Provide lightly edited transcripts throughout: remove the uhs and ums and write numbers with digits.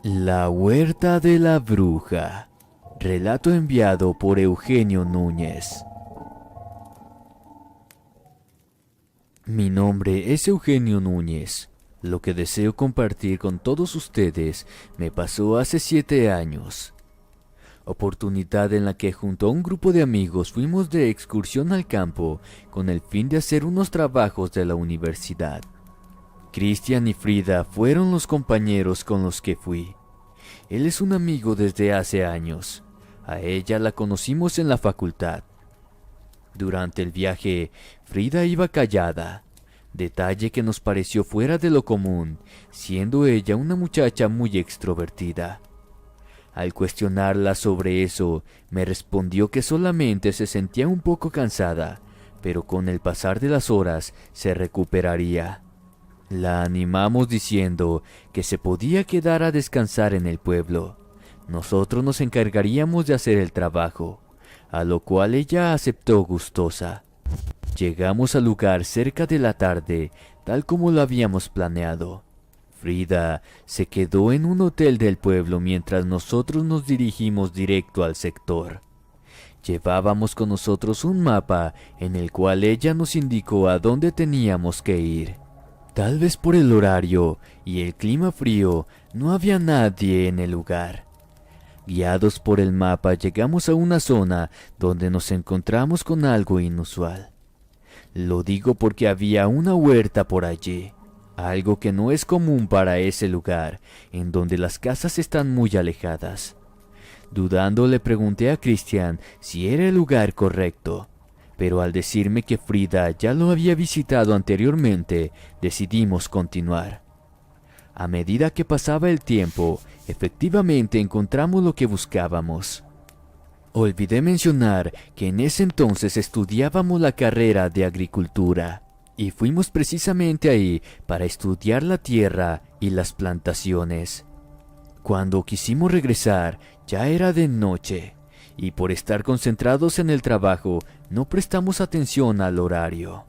La huerta de la bruja. Relato enviado por Eugenio Núñez. Mi nombre es Eugenio Núñez. Lo que deseo compartir con todos ustedes me pasó hace 7 años. Oportunidad en la que junto a un grupo de amigos fuimos de excursión al campo con el fin de hacer unos trabajos de la universidad. Cristian y Frida fueron los compañeros con los que fui. Él es un amigo desde hace años. A ella la conocimos en la facultad. Durante el viaje, Frida iba callada, detalle que nos pareció fuera de lo común, siendo ella una muchacha muy extrovertida. Al cuestionarla sobre eso, me respondió que solamente se sentía un poco cansada, pero con el pasar de las horas se recuperaría. La animamos diciendo que se podía quedar a descansar en el pueblo. Nosotros nos encargaríamos de hacer el trabajo, a lo cual ella aceptó gustosa. Llegamos al lugar cerca de la tarde, tal como lo habíamos planeado. Frida se quedó en un hotel del pueblo mientras nosotros nos dirigimos directo al sector. Llevábamos con nosotros un mapa en el cual ella nos indicó a dónde teníamos que ir. Tal vez por el horario y el clima frío, no había nadie en el lugar. Guiados por el mapa, llegamos a una zona donde nos encontramos con algo inusual. Lo digo porque había una huerta por allí, algo que no es común para ese lugar, en donde las casas están muy alejadas. Dudando, le pregunté a Cristian si era el lugar correcto, pero al decirme que Frida ya lo había visitado anteriormente, decidimos continuar. A medida que pasaba el tiempo, efectivamente encontramos lo que buscábamos. Olvidé mencionar que en ese entonces estudiábamos la carrera de agricultura, y fuimos precisamente ahí para estudiar la tierra y las plantaciones. Cuando quisimos regresar, ya era de noche, y por estar concentrados en el trabajo, no prestamos atención al horario.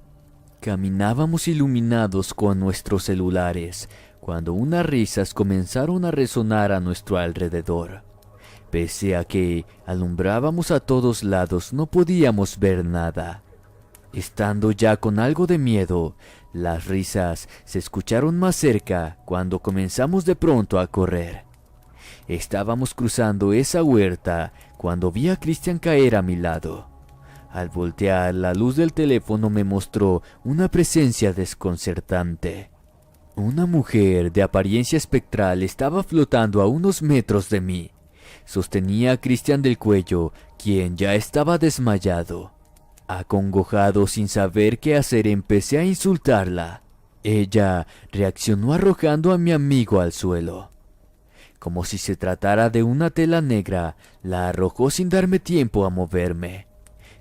Caminábamos iluminados con nuestros celulares, cuando unas risas comenzaron a resonar a nuestro alrededor. Pese a que alumbrábamos a todos lados, no podíamos ver nada. Estando ya con algo de miedo, las risas se escucharon más cerca cuando comenzamos de pronto a correr. Estábamos cruzando esa huerta cuando vi a Cristian caer a mi lado. Al voltear, la luz del teléfono me mostró una presencia desconcertante. Una mujer de apariencia espectral estaba flotando a unos metros de mí. Sostenía a Cristian del cuello, quien ya estaba desmayado. Acongojado, sin saber qué hacer, empecé a insultarla. Ella reaccionó arrojando a mi amigo al suelo. Como si se tratara de una tela negra, la arrojó sin darme tiempo a moverme.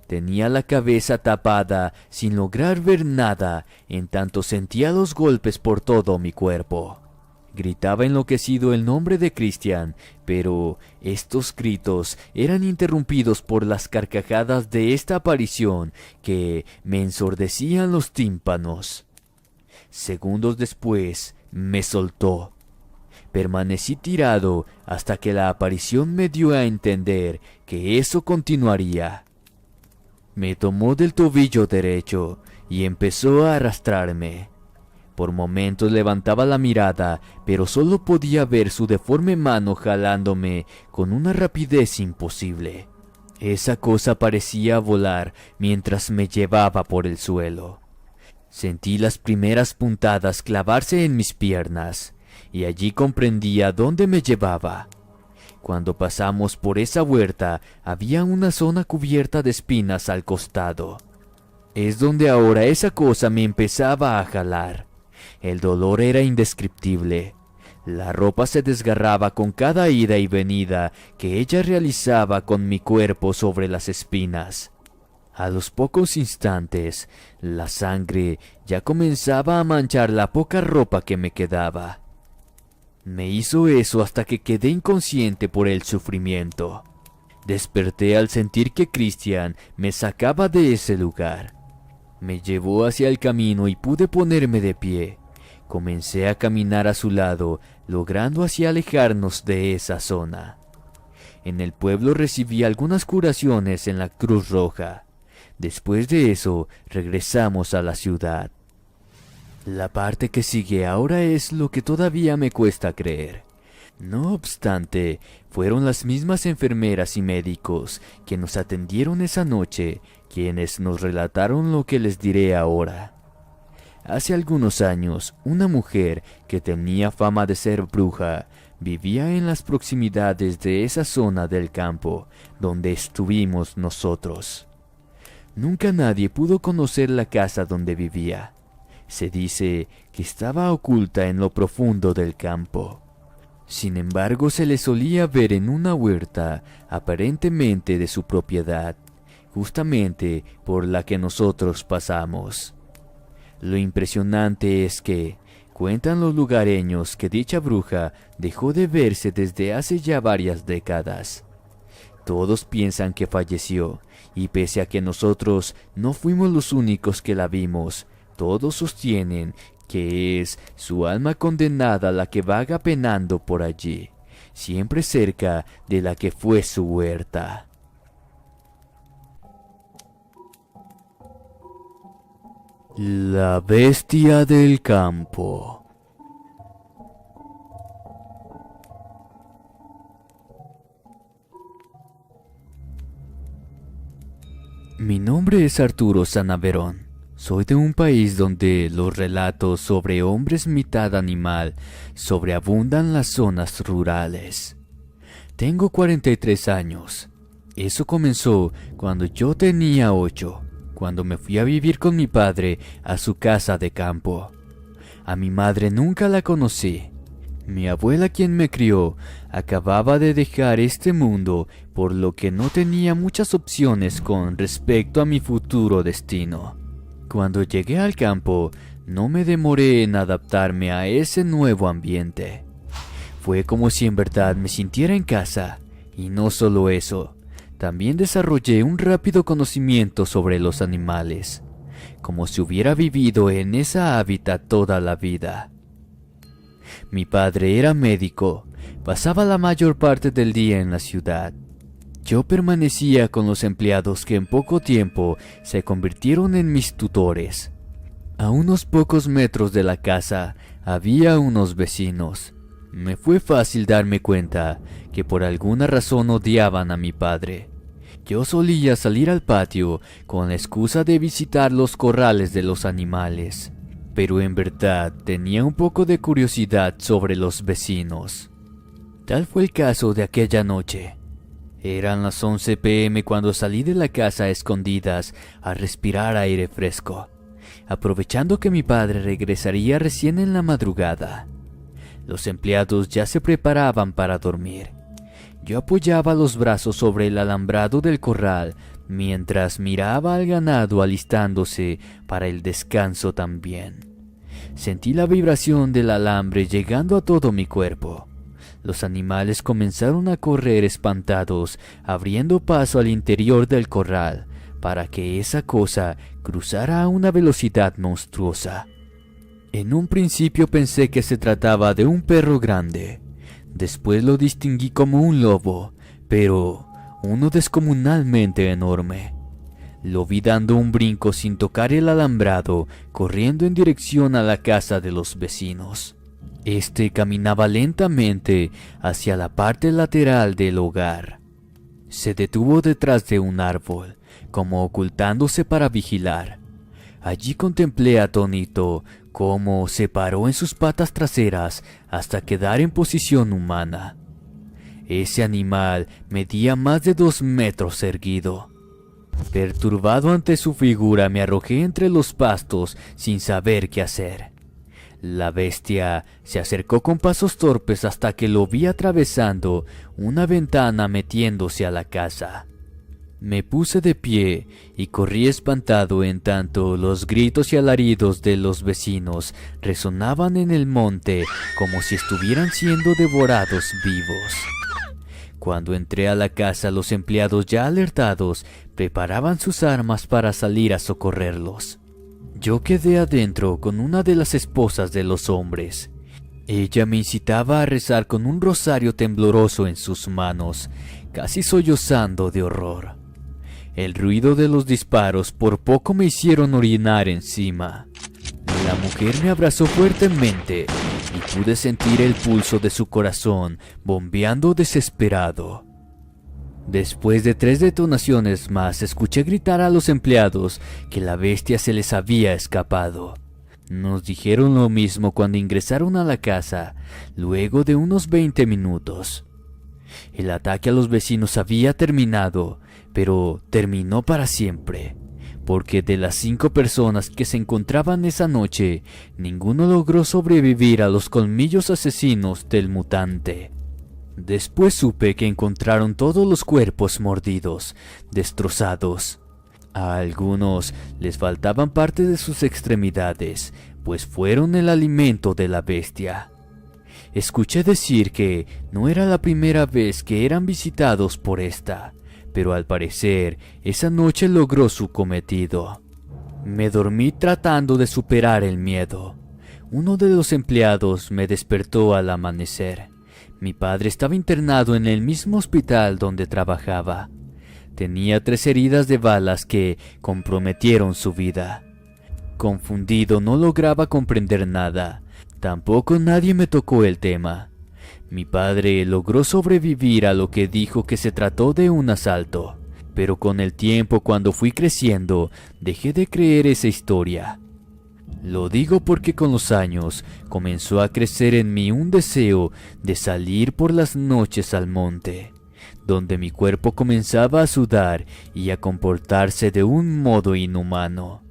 Tenía la cabeza tapada sin lograr ver nada, en tanto sentía los golpes por todo mi cuerpo. Gritaba enloquecido el nombre de Cristian, pero estos gritos eran interrumpidos por las carcajadas de esta aparición que me ensordecían los tímpanos. Segundos después, me soltó. Permanecí tirado hasta que la aparición me dio a entender que eso continuaría. Me tomó del tobillo derecho y empezó a arrastrarme. Por momentos levantaba la mirada, pero solo podía ver su deforme mano jalándome con una rapidez imposible. Esa cosa parecía volar mientras me llevaba por el suelo. Sentí las primeras puntadas clavarse en mis piernas, y allí comprendía dónde me llevaba. Cuando pasamos por esa huerta, había una zona cubierta de espinas al costado. Es donde ahora esa cosa me empezaba a jalar. El dolor era indescriptible. La ropa se desgarraba con cada ida y venida que ella realizaba con mi cuerpo sobre las espinas. A los pocos instantes, la sangre ya comenzaba a manchar la poca ropa que me quedaba. Me hizo eso hasta que quedé inconsciente por el sufrimiento. Desperté al sentir que Cristian me sacaba de ese lugar. Me llevó hacia el camino y pude ponerme de pie. Comencé a caminar a su lado, logrando así alejarnos de esa zona. En el pueblo recibí algunas curaciones en la Cruz Roja. Después de eso, regresamos a la ciudad. La parte que sigue ahora es lo que todavía me cuesta creer. No obstante, fueron las mismas enfermeras y médicos que nos atendieron esa noche quienes nos relataron lo que les diré ahora. Hace algunos años, una mujer que tenía fama de ser bruja vivía en las proximidades de esa zona del campo donde estuvimos nosotros. Nunca nadie pudo conocer la casa donde vivía. Se dice que estaba oculta en lo profundo del campo. Sin embargo, se le solía ver en una huerta, aparentemente de su propiedad, justamente por la que nosotros pasamos. Lo impresionante es que, cuentan los lugareños que dicha bruja dejó de verse desde hace ya varias décadas. Todos piensan que falleció, y pese a que nosotros no fuimos los únicos que la vimos, todos sostienen que es su alma condenada la que vaga penando por allí, siempre cerca de la que fue su huerta. La bestia del campo. Mi nombre es Arturo Sanaverón. Soy de un país donde los relatos sobre hombres mitad animal sobreabundan las zonas rurales. Tengo 43 años. Eso comenzó cuando yo tenía 8. Cuando me fui a vivir con mi padre a su casa de campo. A mi madre nunca la conocí. Mi abuela, quien me crió, acababa de dejar este mundo, por lo que no tenía muchas opciones con respecto a mi futuro destino. Cuando llegué al campo, no me demoré en adaptarme a ese nuevo ambiente. Fue como si en verdad me sintiera en casa, y no solo eso. También desarrollé un rápido conocimiento sobre los animales, como si hubiera vivido en esa hábitat toda la vida. Mi padre era médico, pasaba la mayor parte del día en la ciudad. Yo permanecía con los empleados que en poco tiempo se convirtieron en mis tutores. A unos pocos metros de la casa había unos vecinos. Me fue fácil darme cuenta que por alguna razón odiaban a mi padre. Yo solía salir al patio con la excusa de visitar los corrales de los animales, pero en verdad tenía un poco de curiosidad sobre los vecinos. Tal fue el caso de aquella noche. Eran las 11 p.m. cuando salí de la casa a escondidas a respirar aire fresco, aprovechando que mi padre regresaría recién en la madrugada. Los empleados ya se preparaban para dormir. Yo apoyaba los brazos sobre el alambrado del corral mientras miraba al ganado alistándose para el descanso también. Sentí la vibración del alambre llegando a todo mi cuerpo. Los animales comenzaron a correr espantados, abriendo paso al interior del corral para que esa cosa cruzara a una velocidad monstruosa. En un principio pensé que se trataba de un perro grande. Después lo distinguí como un lobo, pero uno descomunalmente enorme. Lo vi dando un brinco sin tocar el alambrado, corriendo en dirección a la casa de los vecinos. Este caminaba lentamente hacia la parte lateral del hogar. Se detuvo detrás de un árbol, como ocultándose para vigilar. Allí contemplé atónito cómo se paró en sus patas traseras hasta quedar en posición humana. Ese animal medía más de 2 metros erguido. Perturbado ante su figura, me arrojé entre los pastos sin saber qué hacer. La bestia se acercó con pasos torpes hasta que lo vi atravesando una ventana metiéndose a la casa. Me puse de pie y corrí espantado en tanto los gritos y alaridos de los vecinos resonaban en el monte como si estuvieran siendo devorados vivos. Cuando entré a la casa, los empleados ya alertados preparaban sus armas para salir a socorrerlos. Yo quedé adentro con una de las esposas de los hombres. Ella me incitaba a rezar con un rosario tembloroso en sus manos, casi sollozando de horror. El ruido de los disparos por poco me hicieron orinar encima. La mujer me abrazó fuertemente y pude sentir el pulso de su corazón bombeando desesperado. Después de 3 detonaciones más, escuché gritar a los empleados que la bestia se les había escapado. Nos dijeron lo mismo cuando ingresaron a la casa, luego de unos 20 minutos. El ataque a los vecinos había terminado, pero terminó para siempre, porque de las 5 personas que se encontraban esa noche, ninguno logró sobrevivir a los colmillos asesinos del mutante. Después supe que encontraron todos los cuerpos mordidos, destrozados. A algunos les faltaban parte de sus extremidades, pues fueron el alimento de la bestia. Escuché decir que no era la primera vez que eran visitados por esta, pero al parecer esa noche logró su cometido. Me dormí tratando de superar el miedo. Uno de los empleados me despertó al amanecer. Mi padre estaba internado en el mismo hospital donde trabajaba. Tenía 3 heridas de balas que comprometieron su vida. Confundido, no lograba comprender nada. Tampoco nadie me tocó el tema. Mi padre logró sobrevivir a lo que dijo que se trató de un asalto. Pero con el tiempo, cuando fui creciendo, dejé de creer esa historia. Lo digo porque con los años comenzó a crecer en mí un deseo de salir por las noches al monte, donde mi cuerpo comenzaba a sudar y a comportarse de un modo inhumano,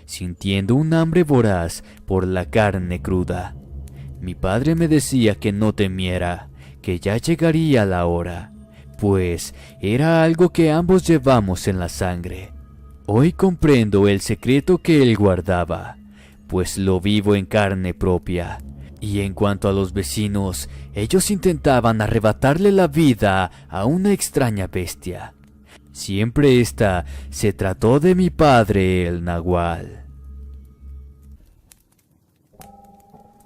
sintiendo un hambre voraz por la carne cruda. Mi padre me decía que no temiera, que ya llegaría la hora, pues era algo que ambos llevamos en la sangre. Hoy comprendo el secreto que él guardaba, pues lo vivo en carne propia. Y en cuanto a los vecinos, ellos intentaban arrebatarle la vida a una extraña bestia. Siempre esta se trató de mi padre, el Nahual.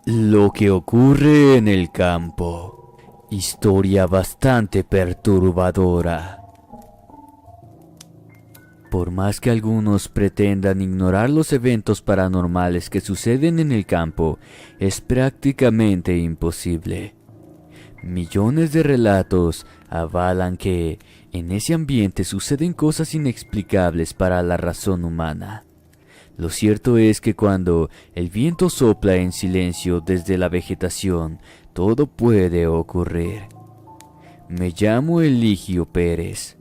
Lo que ocurre en el campo. Historia bastante perturbadora. Por más que algunos pretendan ignorar los eventos paranormales que suceden en el campo, es prácticamente imposible. Millones de relatos avalan que en ese ambiente suceden cosas inexplicables para la razón humana. Lo cierto es que cuando el viento sopla en silencio desde la vegetación, todo puede ocurrir. Me llamo Eligio Pérez.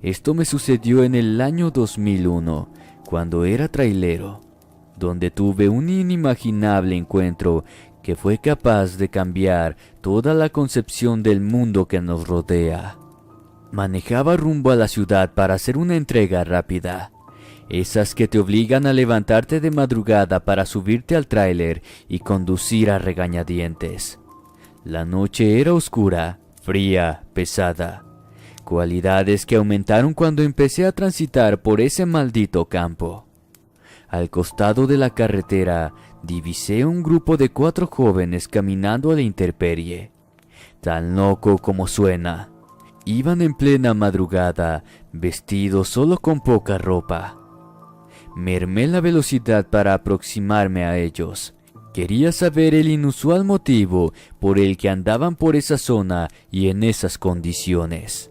Esto me sucedió en el año 2001, cuando era trailero, donde tuve un inimaginable encuentro que fue capaz de cambiar toda la concepción del mundo que nos rodea. Manejaba rumbo a la ciudad para hacer una entrega rápida, esas que te obligan a levantarte de madrugada para subirte al tráiler y conducir a regañadientes. La noche era oscura, fría, pesada. Cualidades que aumentaron cuando empecé a transitar por ese maldito campo. Al costado de la carretera divisé un grupo de 4 jóvenes caminando a la intemperie. Tan loco como suena. Iban en plena madrugada, vestidos solo con poca ropa. Mermé la velocidad para aproximarme a ellos. Quería saber el inusual motivo por el que andaban por esa zona y en esas condiciones.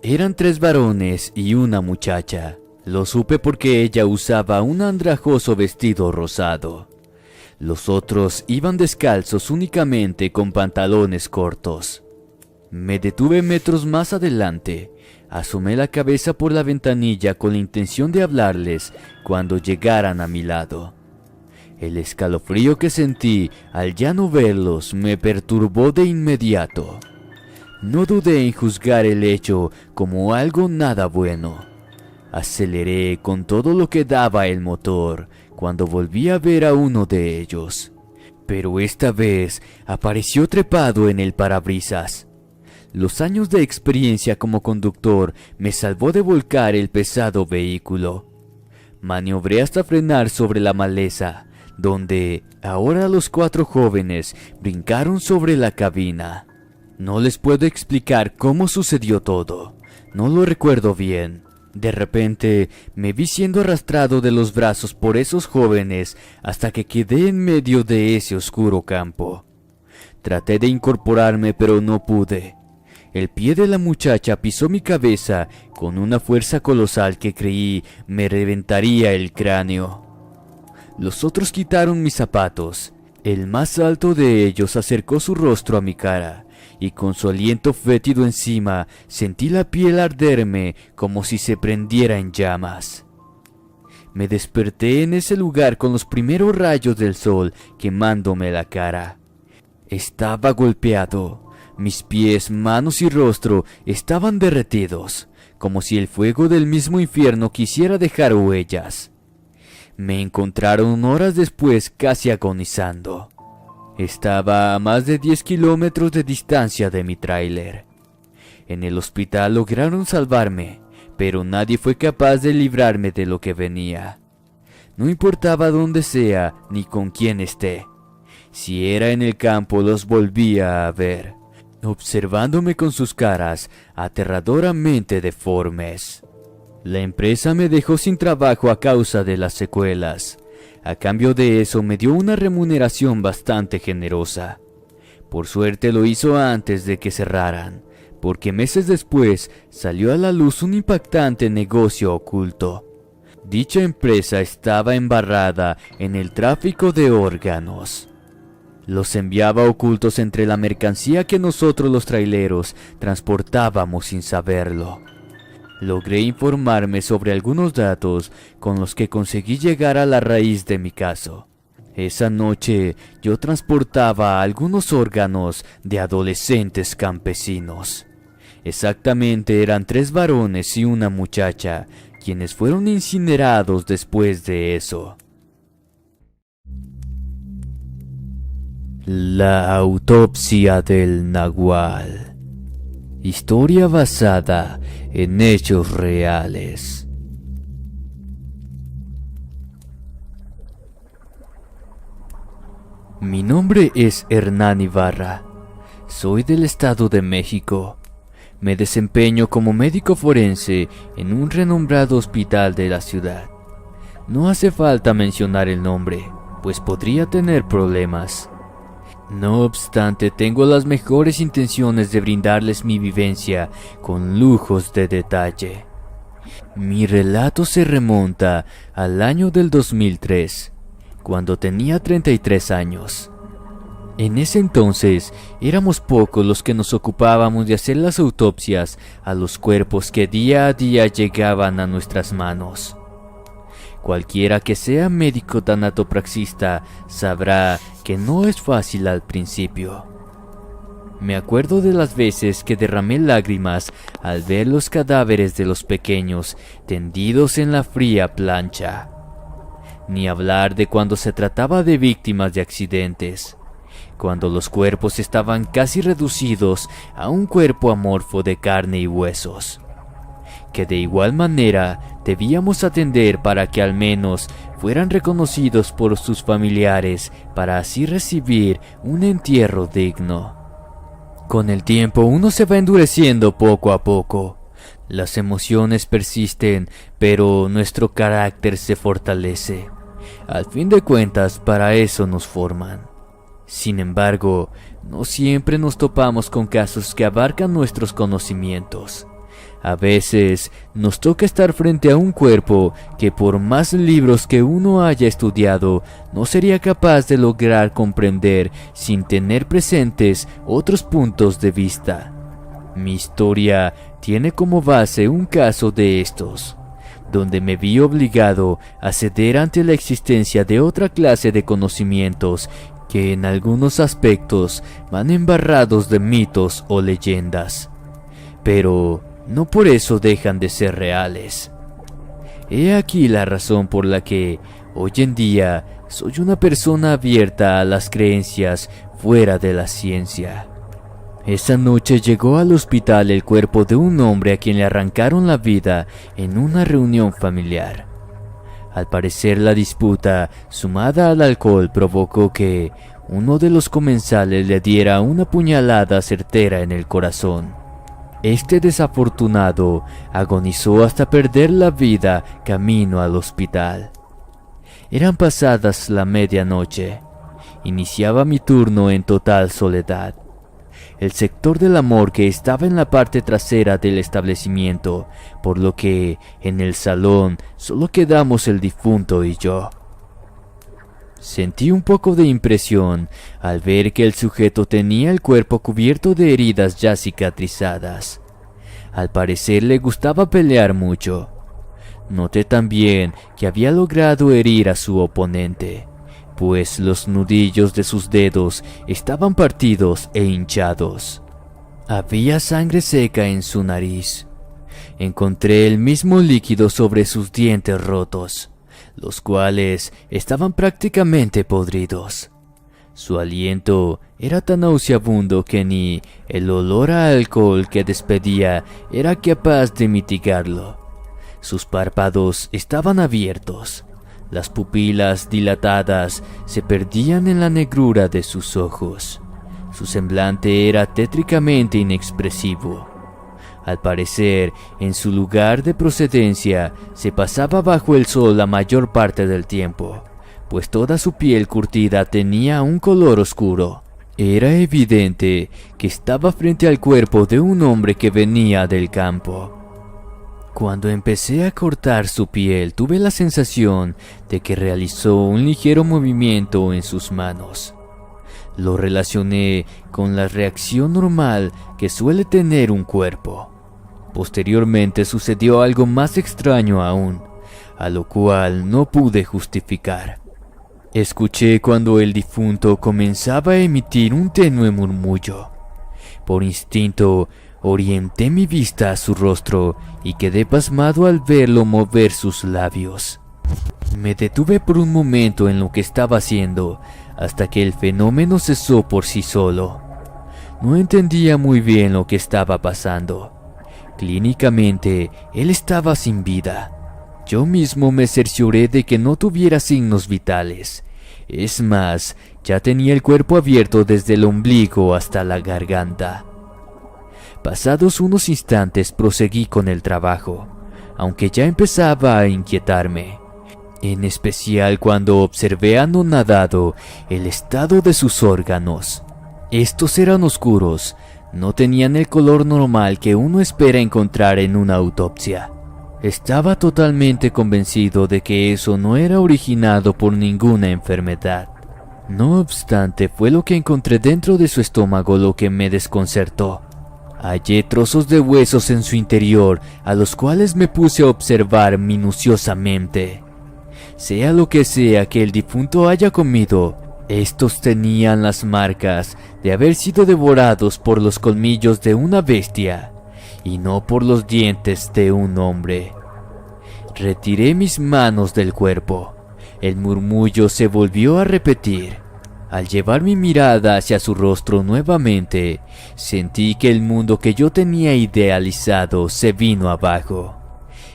Eran 3 varones y una muchacha. Lo supe porque ella usaba un andrajoso vestido rosado. Los otros iban descalzos únicamente con pantalones cortos. Me detuve metros más adelante. Asomé la cabeza por la ventanilla con la intención de hablarles cuando llegaran a mi lado. El escalofrío que sentí al ya no verlos me perturbó de inmediato. No dudé en juzgar el hecho como algo nada bueno. Aceleré con todo lo que daba el motor cuando volví a ver a uno de ellos. Pero esta vez apareció trepado en el parabrisas. Los años de experiencia como conductor me salvó de volcar el pesado vehículo. Maniobré hasta frenar sobre la maleza, donde ahora los 4 jóvenes brincaron sobre la cabina. No les puedo explicar cómo sucedió todo, no lo recuerdo bien. De repente me vi siendo arrastrado de los brazos por esos jóvenes hasta que quedé en medio de ese oscuro campo. Traté de incorporarme pero no pude. El pie de la muchacha pisó mi cabeza con una fuerza colosal que creí me reventaría el cráneo. Los otros quitaron mis zapatos. El más alto de ellos acercó su rostro a mi cara, y con su aliento fétido encima sentí la piel arderme como si se prendiera en llamas. Me desperté en ese lugar con los primeros rayos del sol quemándome la cara. Estaba golpeado. Mis pies, manos y rostro estaban derretidos, como si el fuego del mismo infierno quisiera dejar huellas. Me encontraron horas después casi agonizando. Estaba a más de 10 kilómetros de distancia de mi tráiler. En el hospital lograron salvarme, pero nadie fue capaz de librarme de lo que venía. No importaba dónde sea ni con quién esté. Si era en el campo los volvía a ver, observándome con sus caras aterradoramente deformes. La empresa me dejó sin trabajo a causa de las secuelas. A cambio de eso me dio una remuneración bastante generosa. Por suerte lo hizo antes de que cerraran, porque meses después salió a la luz un impactante negocio oculto. Dicha empresa estaba embarrada en el tráfico de órganos. Los enviaba ocultos entre la mercancía que nosotros los traileros transportábamos sin saberlo. Logré informarme sobre algunos datos con los que conseguí llegar a la raíz de mi caso. Esa noche yo transportaba algunos órganos de adolescentes campesinos. Exactamente eran 3 varones y una muchacha, quienes fueron incinerados después de eso. La autopsia del Nahual. Historia basada en hechos reales. Mi nombre es Hernán Ibarra. Soy del Estado de México. Me desempeño como médico forense en un renombrado hospital de la ciudad. No hace falta mencionar el nombre, pues podría tener problemas. No obstante, tengo las mejores intenciones de brindarles mi vivencia con lujos de detalle. Mi relato se remonta al año del 2003, cuando tenía 33 años. En ese entonces, éramos pocos los que nos ocupábamos de hacer las autopsias a los cuerpos que día a día llegaban a nuestras manos. Cualquiera que sea médico tanatopraxista sabrá que no es fácil al principio. Me acuerdo de las veces que derramé lágrimas al ver los cadáveres de los pequeños tendidos en la fría plancha. Ni hablar de cuando se trataba de víctimas de accidentes, cuando los cuerpos estaban casi reducidos a un cuerpo amorfo de carne y huesos, que de igual manera debíamos atender para que al menos fueran reconocidos por sus familiares para así recibir un entierro digno. Con el tiempo uno se va endureciendo poco a poco. Las emociones persisten, pero nuestro carácter se fortalece. Al fin de cuentas, para eso nos forman. Sin embargo, no siempre nos topamos con casos que abarcan nuestros conocimientos. A veces nos toca estar frente a un cuerpo que por más libros que uno haya estudiado, no sería capaz de lograr comprender sin tener presentes otros puntos de vista. Mi historia tiene como base un caso de estos, donde me vi obligado a ceder ante la existencia de otra clase de conocimientos que en algunos aspectos van embarrados de mitos o leyendas, pero no por eso dejan de ser reales. He aquí la razón por la que, hoy en día, soy una persona abierta a las creencias fuera de la ciencia. Esa noche llegó al hospital el cuerpo de un hombre a quien le arrancaron la vida en una reunión familiar. Al parecer la disputa, sumada al alcohol, provocó que uno de los comensales le diera una puñalada certera en el corazón. Este desafortunado agonizó hasta perder la vida camino al hospital. Eran pasadas la medianoche. Iniciaba mi turno en total soledad. El sector de la morgue estaba en la parte trasera del establecimiento, por lo que en el salón solo quedamos el difunto y yo. Sentí un poco de impresión al ver que el sujeto tenía el cuerpo cubierto de heridas ya cicatrizadas. Al parecer le gustaba pelear mucho. Noté también que había logrado herir a su oponente, pues los nudillos de sus dedos estaban partidos e hinchados. Había sangre seca en su nariz. Encontré el mismo líquido sobre sus dientes rotos, los cuales estaban prácticamente podridos. Su aliento era tan nauseabundo que ni el olor a alcohol que despedía era capaz de mitigarlo. Sus párpados estaban abiertos. Las pupilas dilatadas se perdían en la negrura de sus ojos. Su semblante era tétricamente inexpresivo. Al parecer, en su lugar de procedencia, se pasaba bajo el sol la mayor parte del tiempo, pues toda su piel curtida tenía un color oscuro. Era evidente que estaba frente al cuerpo de un hombre que venía del campo. Cuando empecé a cortar su piel, tuve la sensación de que realizó un ligero movimiento en sus manos. Lo relacioné con la reacción normal que suele tener un cuerpo. Posteriormente sucedió algo más extraño aún, a lo cual no pude justificar. Escuché cuando el difunto comenzaba a emitir un tenue murmullo. Por instinto, orienté mi vista a su rostro y quedé pasmado al verlo mover sus labios. Me detuve por un momento en lo que estaba haciendo, hasta que el fenómeno cesó por sí solo. No entendía muy bien lo que estaba pasando. Clínicamente, él estaba sin vida. Yo mismo me cercioré de que no tuviera signos vitales. Es más, ya tenía el cuerpo abierto desde el ombligo hasta la garganta. Pasados unos instantes proseguí con el trabajo, aunque ya empezaba a inquietarme, en especial cuando observé anonadado el estado de sus órganos. Estos eran oscuros, no tenían el color normal que uno espera encontrar en una autopsia. Estaba totalmente convencido de que eso no era originado por ninguna enfermedad. No obstante, fue lo que encontré dentro de su estómago lo que me desconcertó. Hallé trozos de huesos en su interior, a los cuales me puse a observar minuciosamente. Sea lo que sea que el difunto haya comido, estos tenían las marcas de haber sido devorados por los colmillos de una bestia, y no por los dientes de un hombre. Retiré mis manos del cuerpo. El murmullo se volvió a repetir. Al llevar mi mirada hacia su rostro nuevamente, sentí que el mundo que yo tenía idealizado se vino abajo.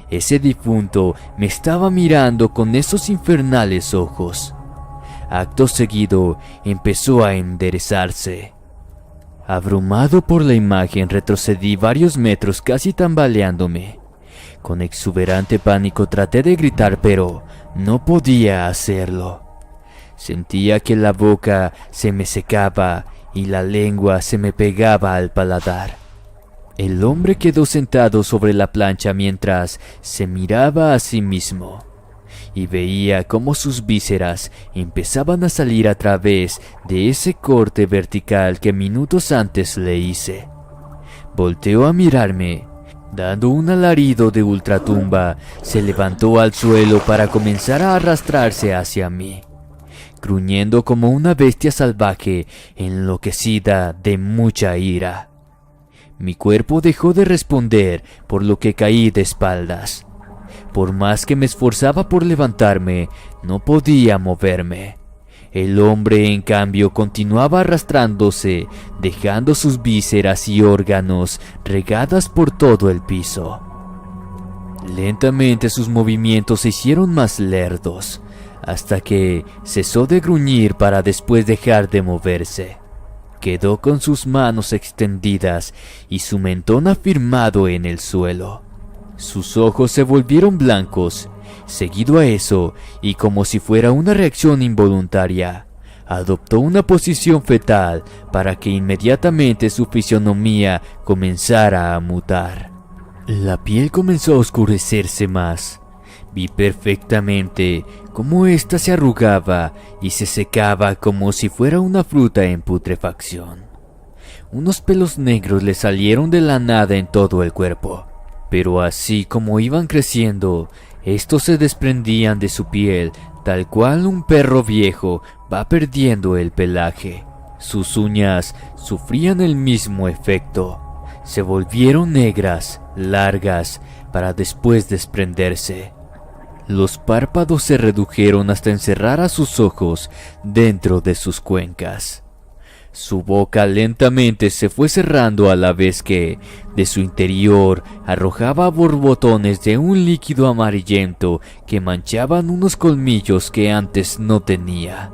Ese difunto me estaba mirando con esos infernales ojos. Acto seguido, empezó a enderezarse. Abrumado por la imagen, retrocedí varios metros casi tambaleándome. Con exuberante pánico traté de gritar, pero no podía hacerlo. Sentía que la boca se me secaba y la lengua se me pegaba al paladar. El hombre quedó sentado sobre la plancha mientras se miraba a sí mismo, y veía cómo sus vísceras empezaban a salir a través de ese corte vertical que minutos antes le hice. Volteó a mirarme. Dando un alarido de ultratumba, se levantó al suelo para comenzar a arrastrarse hacia mí, gruñendo como una bestia salvaje enloquecida de mucha ira. Mi cuerpo dejó de responder, por lo que caí de espaldas. Por más que me esforzaba por levantarme, no podía moverme. El hombre, en cambio, continuaba arrastrándose, dejando sus vísceras y órganos regadas por todo el piso. Lentamente sus movimientos se hicieron más lerdos, hasta que cesó de gruñir para después dejar de moverse. Quedó con sus manos extendidas y su mentón afirmado en el suelo. Sus ojos se volvieron blancos. Seguido a eso, y como si fuera una reacción involuntaria, adoptó una posición fetal para que inmediatamente su fisionomía comenzara a mutar. La piel comenzó a oscurecerse más. Vi perfectamente cómo ésta se arrugaba y se secaba como si fuera una fruta en putrefacción. Unos pelos negros le salieron de la nada en todo el cuerpo, pero así como iban creciendo, estos se desprendían de su piel tal cual un perro viejo va perdiendo el pelaje. Sus uñas sufrían el mismo efecto. Se volvieron negras, largas, para después desprenderse. Los párpados se redujeron hasta encerrar a sus ojos dentro de sus cuencas. Su boca lentamente se fue cerrando a la vez que, de su interior, arrojaba borbotones de un líquido amarillento que manchaban unos colmillos que antes no tenía.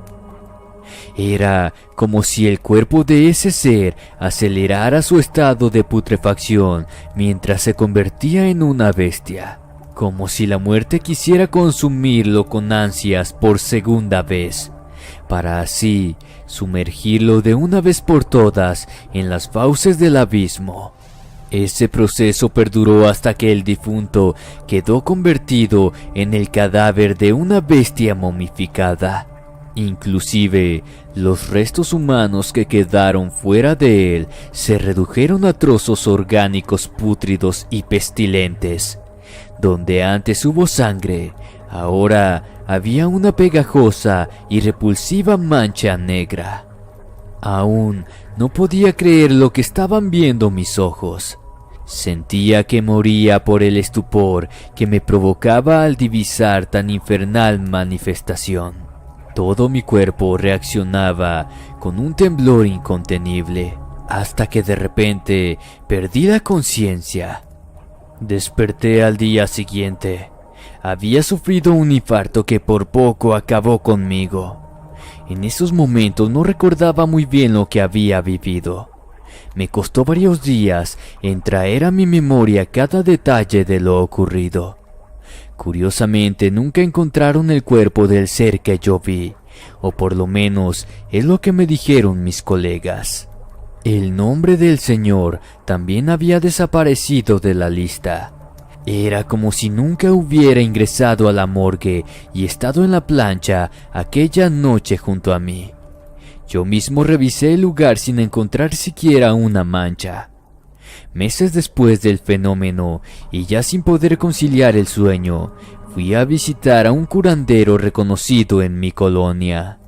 Era como si el cuerpo de ese ser acelerara su estado de putrefacción mientras se convertía en una bestia, como si la muerte quisiera consumirlo con ansias por segunda vez, para así sumergirlo de una vez por todas en las fauces del abismo. Ese proceso perduró hasta que el difunto quedó convertido en el cadáver de una bestia momificada. Inclusive, los restos humanos que quedaron fuera de él se redujeron a trozos orgánicos pútridos y pestilentes. Donde antes hubo sangre, ahora había una pegajosa y repulsiva mancha negra. Aún no podía creer lo que estaban viendo mis ojos. Sentía que moría por el estupor que me provocaba al divisar tan infernal manifestación. Todo mi cuerpo reaccionaba con un temblor incontenible, hasta que de repente perdí la conciencia. Desperté al día siguiente. Había sufrido un infarto que por poco acabó conmigo. En esos momentos no recordaba muy bien lo que había vivido. Me costó varios días en traer a mi memoria cada detalle de lo ocurrido. Curiosamente, nunca encontraron el cuerpo del ser que yo vi, o por lo menos es lo que me dijeron mis colegas. El nombre del señor también había desaparecido de la lista. Era como si nunca hubiera ingresado a la morgue y estado en la plancha aquella noche junto a mí. Yo mismo revisé el lugar sin encontrar siquiera una mancha. Meses después del fenómeno, y ya sin poder conciliar el sueño, fui a visitar a un curandero reconocido en mi colonia.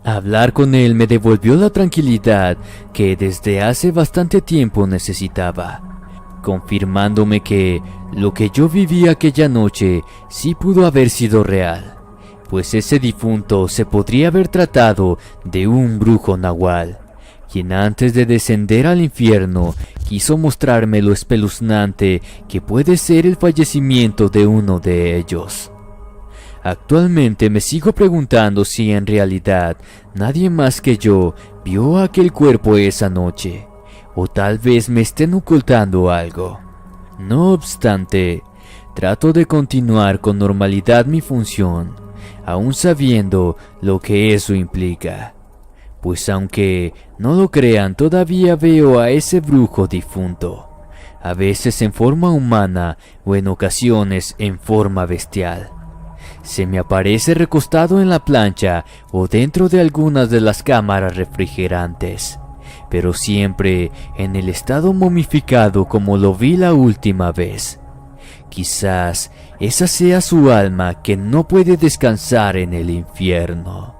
Hablar con él me devolvió la tranquilidad que desde hace bastante tiempo necesitaba, confirmándome que lo que yo viví aquella noche sí pudo haber sido real, pues ese difunto se podría haber tratado de un brujo nahual, quien antes de descender al infierno quiso mostrarme lo espeluznante que puede ser el fallecimiento de uno de ellos. Actualmente me sigo preguntando si en realidad nadie más que yo vio aquel cuerpo esa noche, o tal vez me estén ocultando algo. No obstante, trato de continuar con normalidad mi función, aún sabiendo lo que eso implica. Pues aunque no lo crean, todavía veo a ese brujo difunto, a veces en forma humana o en ocasiones en forma bestial. Se me aparece recostado en la plancha o dentro de algunas de las cámaras refrigerantes, pero siempre en el estado momificado como lo vi la última vez. Quizás esa sea su alma que no puede descansar en el infierno.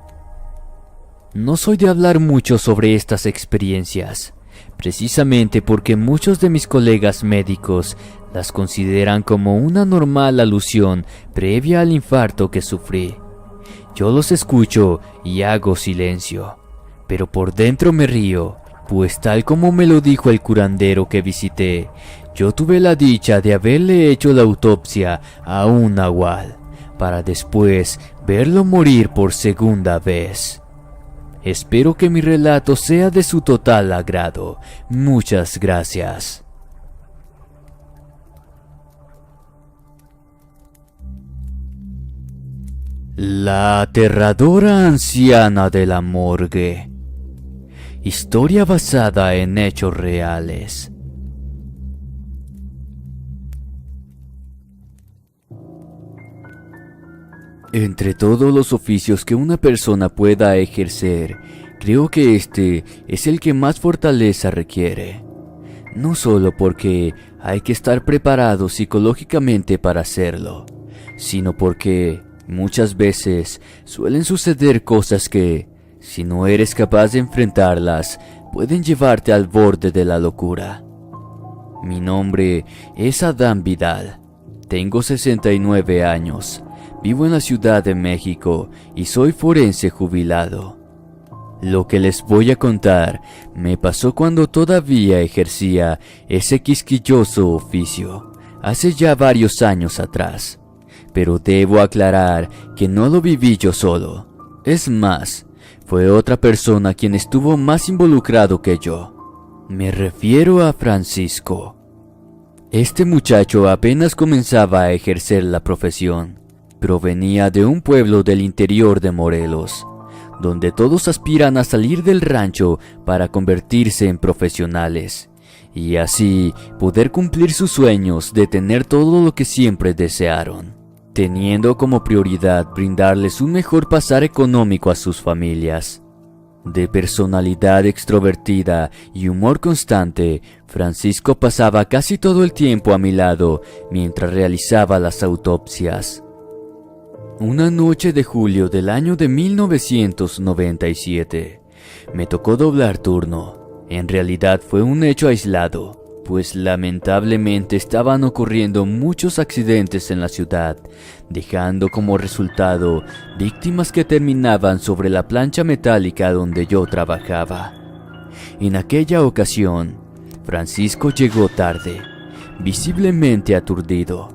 No soy de hablar mucho sobre estas experiencias, precisamente porque muchos de mis colegas médicos las consideran como una normal alusión previa al infarto que sufrí. Yo los escucho y hago silencio, pero por dentro me río pues tal como me lo dijo el curandero que visité, yo tuve la dicha de haberle hecho la autopsia a un nahual, para después verlo morir por segunda vez. Espero que mi relato sea de su total agrado. Muchas gracias. La aterradora anciana de la morgue. Historia basada en hechos reales. Entre todos los oficios que una persona pueda ejercer, creo que este es el que más fortaleza requiere. No solo porque hay que estar preparado psicológicamente para hacerlo, sino porque muchas veces suelen suceder cosas que, si no eres capaz de enfrentarlas, pueden llevarte al borde de la locura. Mi nombre es Adán Vidal. Tengo 69 años. Vivo en la Ciudad de México y soy forense jubilado. Lo que les voy a contar me pasó cuando todavía ejercía ese quisquilloso oficio, hace ya varios años atrás. Pero debo aclarar que no lo viví yo solo. Es más, fue otra persona quien estuvo más involucrado que yo. Me refiero a Francisco. Este muchacho apenas comenzaba a ejercer la profesión. Provenía de un pueblo del interior de Morelos, donde todos aspiran a salir del rancho para convertirse en profesionales, y así poder cumplir sus sueños de tener todo lo que siempre desearon, teniendo como prioridad brindarles un mejor pasar económico a sus familias. De personalidad extrovertida y humor constante, Francisco pasaba casi todo el tiempo a mi lado mientras realizaba las autopsias. Una noche de julio del año de 1997, me tocó doblar turno. En realidad fue un hecho aislado, pues lamentablemente estaban ocurriendo muchos accidentes en la ciudad, dejando como resultado víctimas que terminaban sobre la plancha metálica donde yo trabajaba. En aquella ocasión, Francisco llegó tarde, visiblemente aturdido.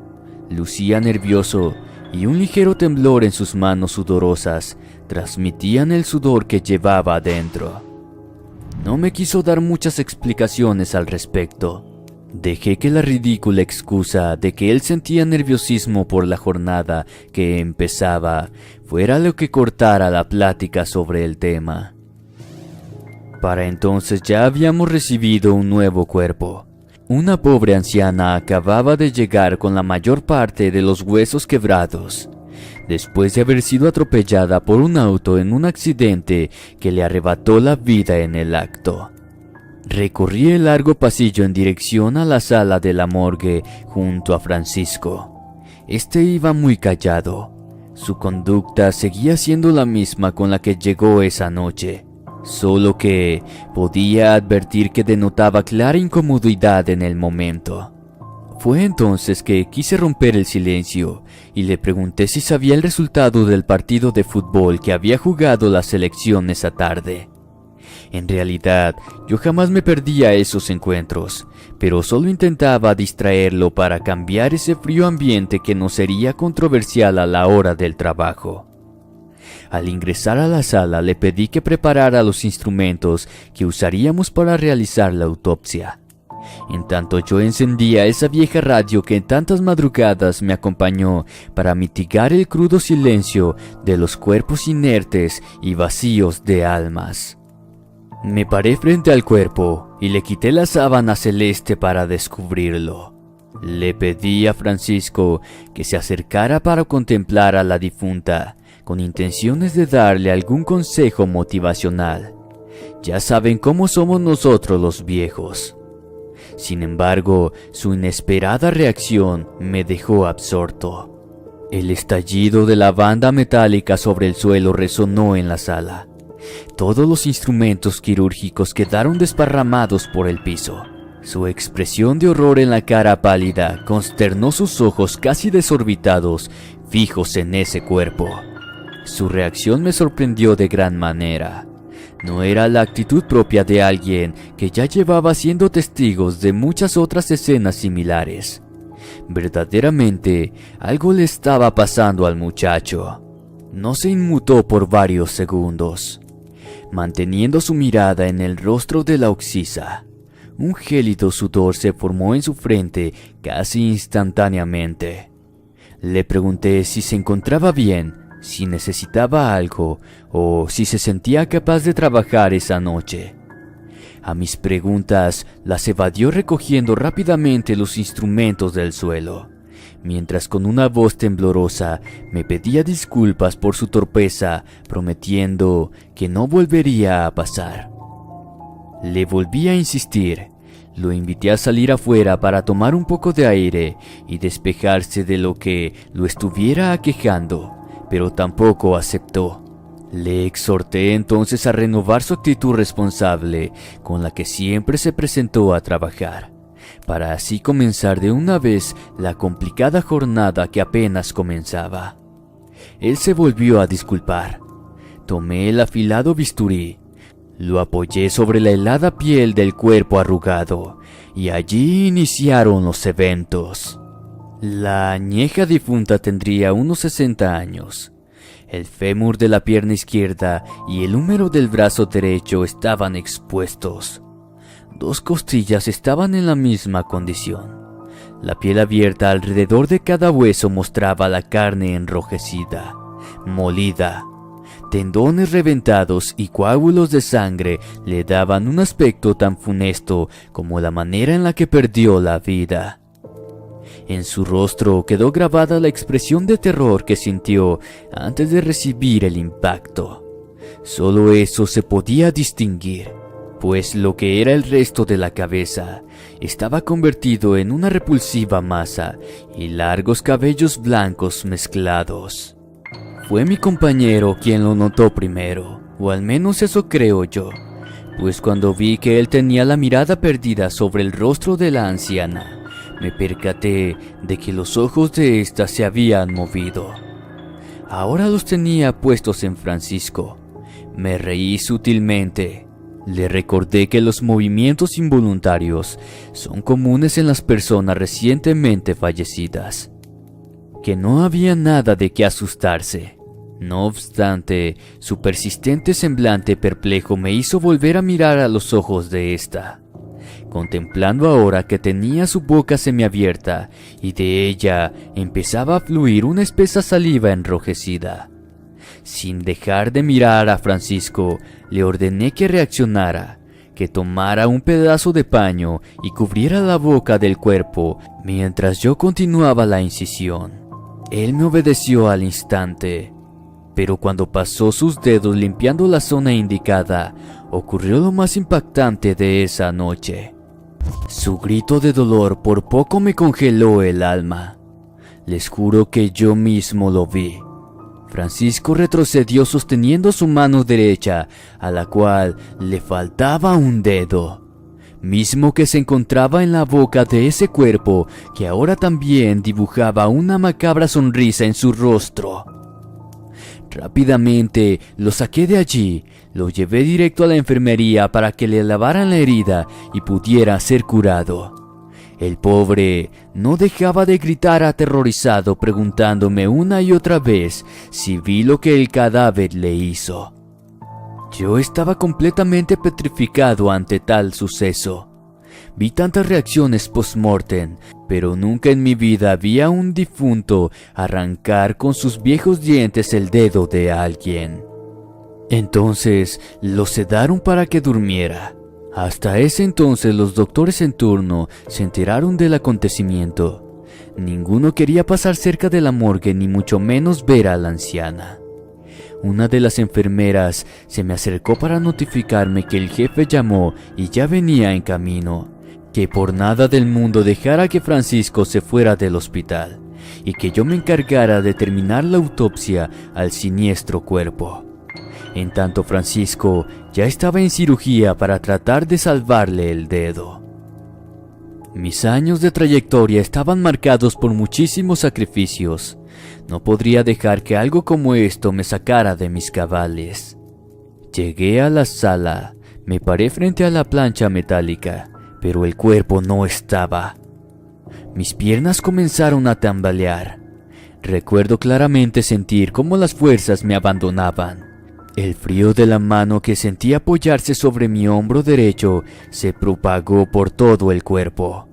Lucía nervioso y un ligero temblor en sus manos sudorosas transmitían el sudor que llevaba adentro. No me quiso dar muchas explicaciones al respecto. Dejé que la ridícula excusa de que él sentía nerviosismo por la jornada que empezaba fuera lo que cortara la plática sobre el tema. Para entonces ya habíamos recibido un nuevo cuerpo. Una pobre anciana acababa de llegar con la mayor parte de los huesos quebrados, después de haber sido atropellada por un auto en un accidente que le arrebató la vida en el acto. Recorrí el largo pasillo en dirección a la sala de la morgue junto a Francisco. Este iba muy callado. Su conducta seguía siendo la misma con la que llegó esa noche. Solo que podía advertir que denotaba clara incomodidad en el momento. Fue entonces que quise romper el silencio y le pregunté si sabía el resultado del partido de fútbol que había jugado la selección esa tarde. En realidad, yo jamás me perdía esos encuentros, pero solo intentaba distraerlo para cambiar ese frío ambiente que no sería controversial a la hora del trabajo. Al ingresar a la sala le pedí que preparara los instrumentos que usaríamos para realizar la autopsia. En tanto yo encendía esa vieja radio que en tantas madrugadas me acompañó para mitigar el crudo silencio de los cuerpos inertes y vacíos de almas. Me paré frente al cuerpo y le quité la sábana celeste para descubrirlo. Le pedí a Francisco que se acercara para contemplar a la difunta, con intenciones de darle algún consejo motivacional. Ya saben cómo somos nosotros los viejos. Sin embargo, su inesperada reacción me dejó absorto. El estallido de la banda metálica sobre el suelo resonó en la sala. Todos los instrumentos quirúrgicos quedaron desparramados por el piso. Su expresión de horror en la cara pálida consternó sus ojos casi desorbitados, fijos en ese cuerpo. Su reacción me sorprendió de gran manera. No era la actitud propia de alguien que ya llevaba siendo testigos de muchas otras escenas similares. Verdaderamente, algo le estaba pasando al muchacho. No se inmutó por varios segundos, manteniendo su mirada en el rostro de la oxisa. Un gélido sudor se formó en su frente casi instantáneamente. Le pregunté si se encontraba bien, si necesitaba algo o si se sentía capaz de trabajar esa noche. A mis preguntas las evadió recogiendo rápidamente los instrumentos del suelo, mientras con una voz temblorosa me pedía disculpas por su torpeza, prometiendo que no volvería a pasar. Le volví a insistir. Lo invité a salir afuera para tomar un poco de aire y despejarse de lo que lo estuviera aquejando, pero tampoco aceptó. Le exhorté entonces a renovar su actitud responsable con la que siempre se presentó a trabajar, para así comenzar de una vez la complicada jornada que apenas comenzaba. Él se volvió a disculpar. Tomé el afilado bisturí, lo apoyé sobre la helada piel del cuerpo arrugado, y allí iniciaron los eventos. La añeja difunta tendría unos 60 años. El fémur de la pierna izquierda y el húmero del brazo derecho estaban expuestos. 2 costillas estaban en la misma condición. La piel abierta alrededor de cada hueso mostraba la carne enrojecida, molida. Tendones reventados y coágulos de sangre le daban un aspecto tan funesto como la manera en la que perdió la vida. En su rostro quedó grabada la expresión de terror que sintió antes de recibir el impacto. Solo eso se podía distinguir, pues lo que era el resto de la cabeza estaba convertido en una repulsiva masa y largos cabellos blancos mezclados. Fue mi compañero quien lo notó primero, o al menos eso creo yo, pues cuando vi que él tenía la mirada perdida sobre el rostro de la anciana, me percaté de que los ojos de ésta se habían movido. Ahora los tenía puestos en Francisco. Me reí sutilmente. Le recordé que los movimientos involuntarios son comunes en las personas recientemente fallecidas, que no había nada de qué asustarse. No obstante, su persistente semblante perplejo me hizo volver a mirar a los ojos de ésta, contemplando ahora que tenía su boca semiabierta y de ella empezaba a fluir una espesa saliva enrojecida. Sin dejar de mirar a Francisco, le ordené que reaccionara, que tomara un pedazo de paño y cubriera la boca del cuerpo mientras yo continuaba la incisión. Él me obedeció al instante, pero cuando pasó sus dedos limpiando la zona indicada, ocurrió lo más impactante de esa noche. Su grito de dolor por poco me congeló el alma. Les juro que yo mismo lo vi. Francisco retrocedió sosteniendo su mano derecha, a la cual le faltaba un dedo, mismo que se encontraba en la boca de ese cuerpo que ahora también dibujaba una macabra sonrisa en su rostro. Rápidamente lo saqué de allí, lo llevé directo a la enfermería para que le lavaran la herida y pudiera ser curado. El pobre no dejaba de gritar aterrorizado, preguntándome una y otra vez si vi lo que el cadáver le hizo. Yo estaba completamente petrificado ante tal suceso. Vi tantas reacciones post-mortem, pero nunca en mi vida vi a un difunto arrancar con sus viejos dientes el dedo de alguien. Entonces lo sedaron para que durmiera. Hasta ese entonces los doctores en turno se enteraron del acontecimiento. Ninguno quería pasar cerca de la morgue ni mucho menos ver a la anciana. Una de las enfermeras se me acercó para notificarme que el jefe llamó y ya venía en camino, que por nada del mundo dejara que Francisco se fuera del hospital y que yo me encargara de terminar la autopsia al siniestro cuerpo. En tanto Francisco ya estaba en cirugía para tratar de salvarle el dedo. Mis años de trayectoria estaban marcados por muchísimos sacrificios. No podría dejar que algo como esto me sacara de mis cabales. Llegué a la sala, me paré frente a la plancha metálica, pero el cuerpo no estaba. Mis piernas comenzaron a tambalear. Recuerdo claramente sentir cómo las fuerzas me abandonaban. El frío de la mano que sentí apoyarse sobre mi hombro derecho se propagó por todo el cuerpo.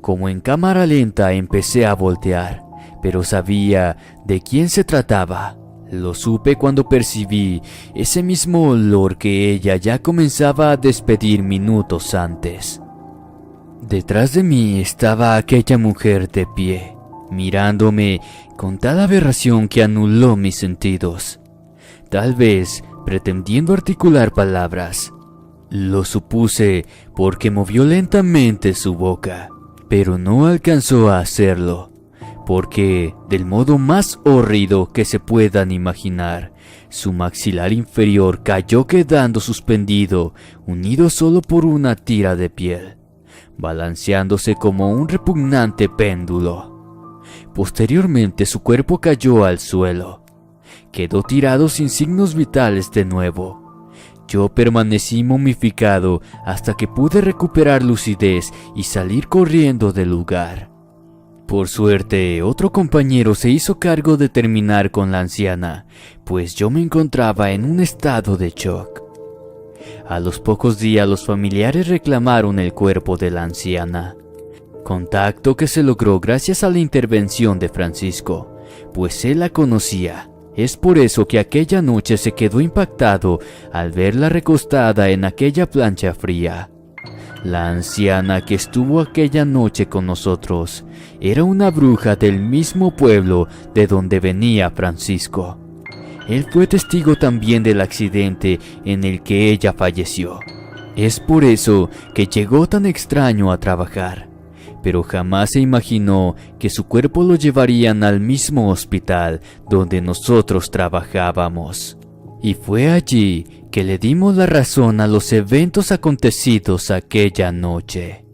Como en cámara lenta empecé a voltear, pero sabía de quién se trataba. Lo supe cuando percibí ese mismo olor que ella ya comenzaba a despedir minutos antes. Detrás de mí estaba aquella mujer de pie, mirándome con tal aberración que anuló mis sentidos. Tal vez pretendiendo articular palabras. Lo supuse porque movió lentamente su boca, pero no alcanzó a hacerlo, porque del modo más horrido que se puedan imaginar, su maxilar inferior cayó quedando suspendido, unido solo por una tira de piel, balanceándose como un repugnante péndulo. Posteriormente su cuerpo cayó al suelo. Quedó tirado sin signos vitales de nuevo. Yo permanecí momificado hasta que pude recuperar lucidez y salir corriendo del lugar. Por suerte, otro compañero se hizo cargo de terminar con la anciana, pues yo me encontraba en un estado de shock. A los pocos días los familiares reclamaron el cuerpo de la anciana. Contacto que se logró gracias a la intervención de Francisco, pues él la conocía. Es por eso que aquella noche se quedó impactado al verla recostada en aquella plancha fría. La anciana que estuvo aquella noche con nosotros era una bruja del mismo pueblo de donde venía Francisco. Él fue testigo también del accidente en el que ella falleció. Es por eso que llegó tan extraño a trabajar, pero jamás se imaginó que su cuerpo lo llevarían al mismo hospital donde nosotros trabajábamos. Y fue allí que le dimos la razón a los eventos acontecidos aquella noche.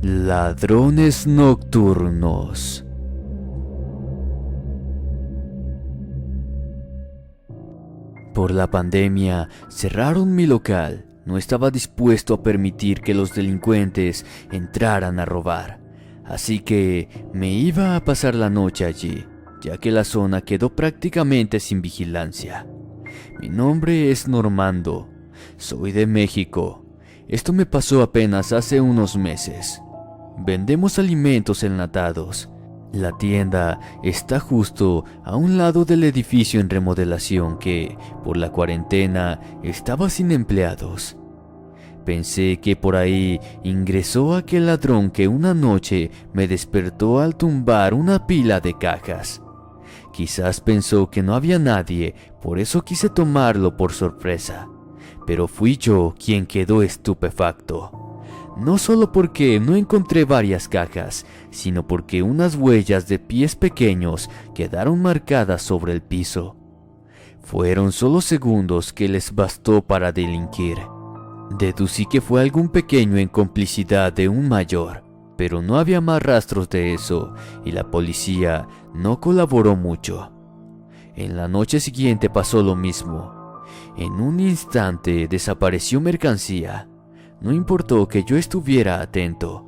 Ladrones nocturnos. Por la pandemia, cerraron mi local. No estaba dispuesto a permitir que los delincuentes entraran a robar. Así que me iba a pasar la noche allí, ya que la zona quedó prácticamente sin vigilancia. Mi nombre es Normando. Soy de México. Esto me pasó apenas hace unos meses. Vendemos alimentos enlatados. La tienda está justo a un lado del edificio en remodelación que, por la cuarentena, estaba sin empleados. Pensé que por ahí ingresó aquel ladrón que una noche me despertó al tumbar una pila de cajas. Quizás pensó que no había nadie, por eso quise tomarlo por sorpresa. Pero fui yo quien quedó estupefacto. No solo porque no encontré varias cajas, sino porque unas huellas de pies pequeños quedaron marcadas sobre el piso. Fueron solo segundos que les bastó para delinquir. Deducí que fue algún pequeño en complicidad de un mayor, pero no había más rastros de eso y la policía no colaboró mucho. En la noche siguiente pasó lo mismo. En un instante desapareció mercancía. No importó que yo estuviera atento.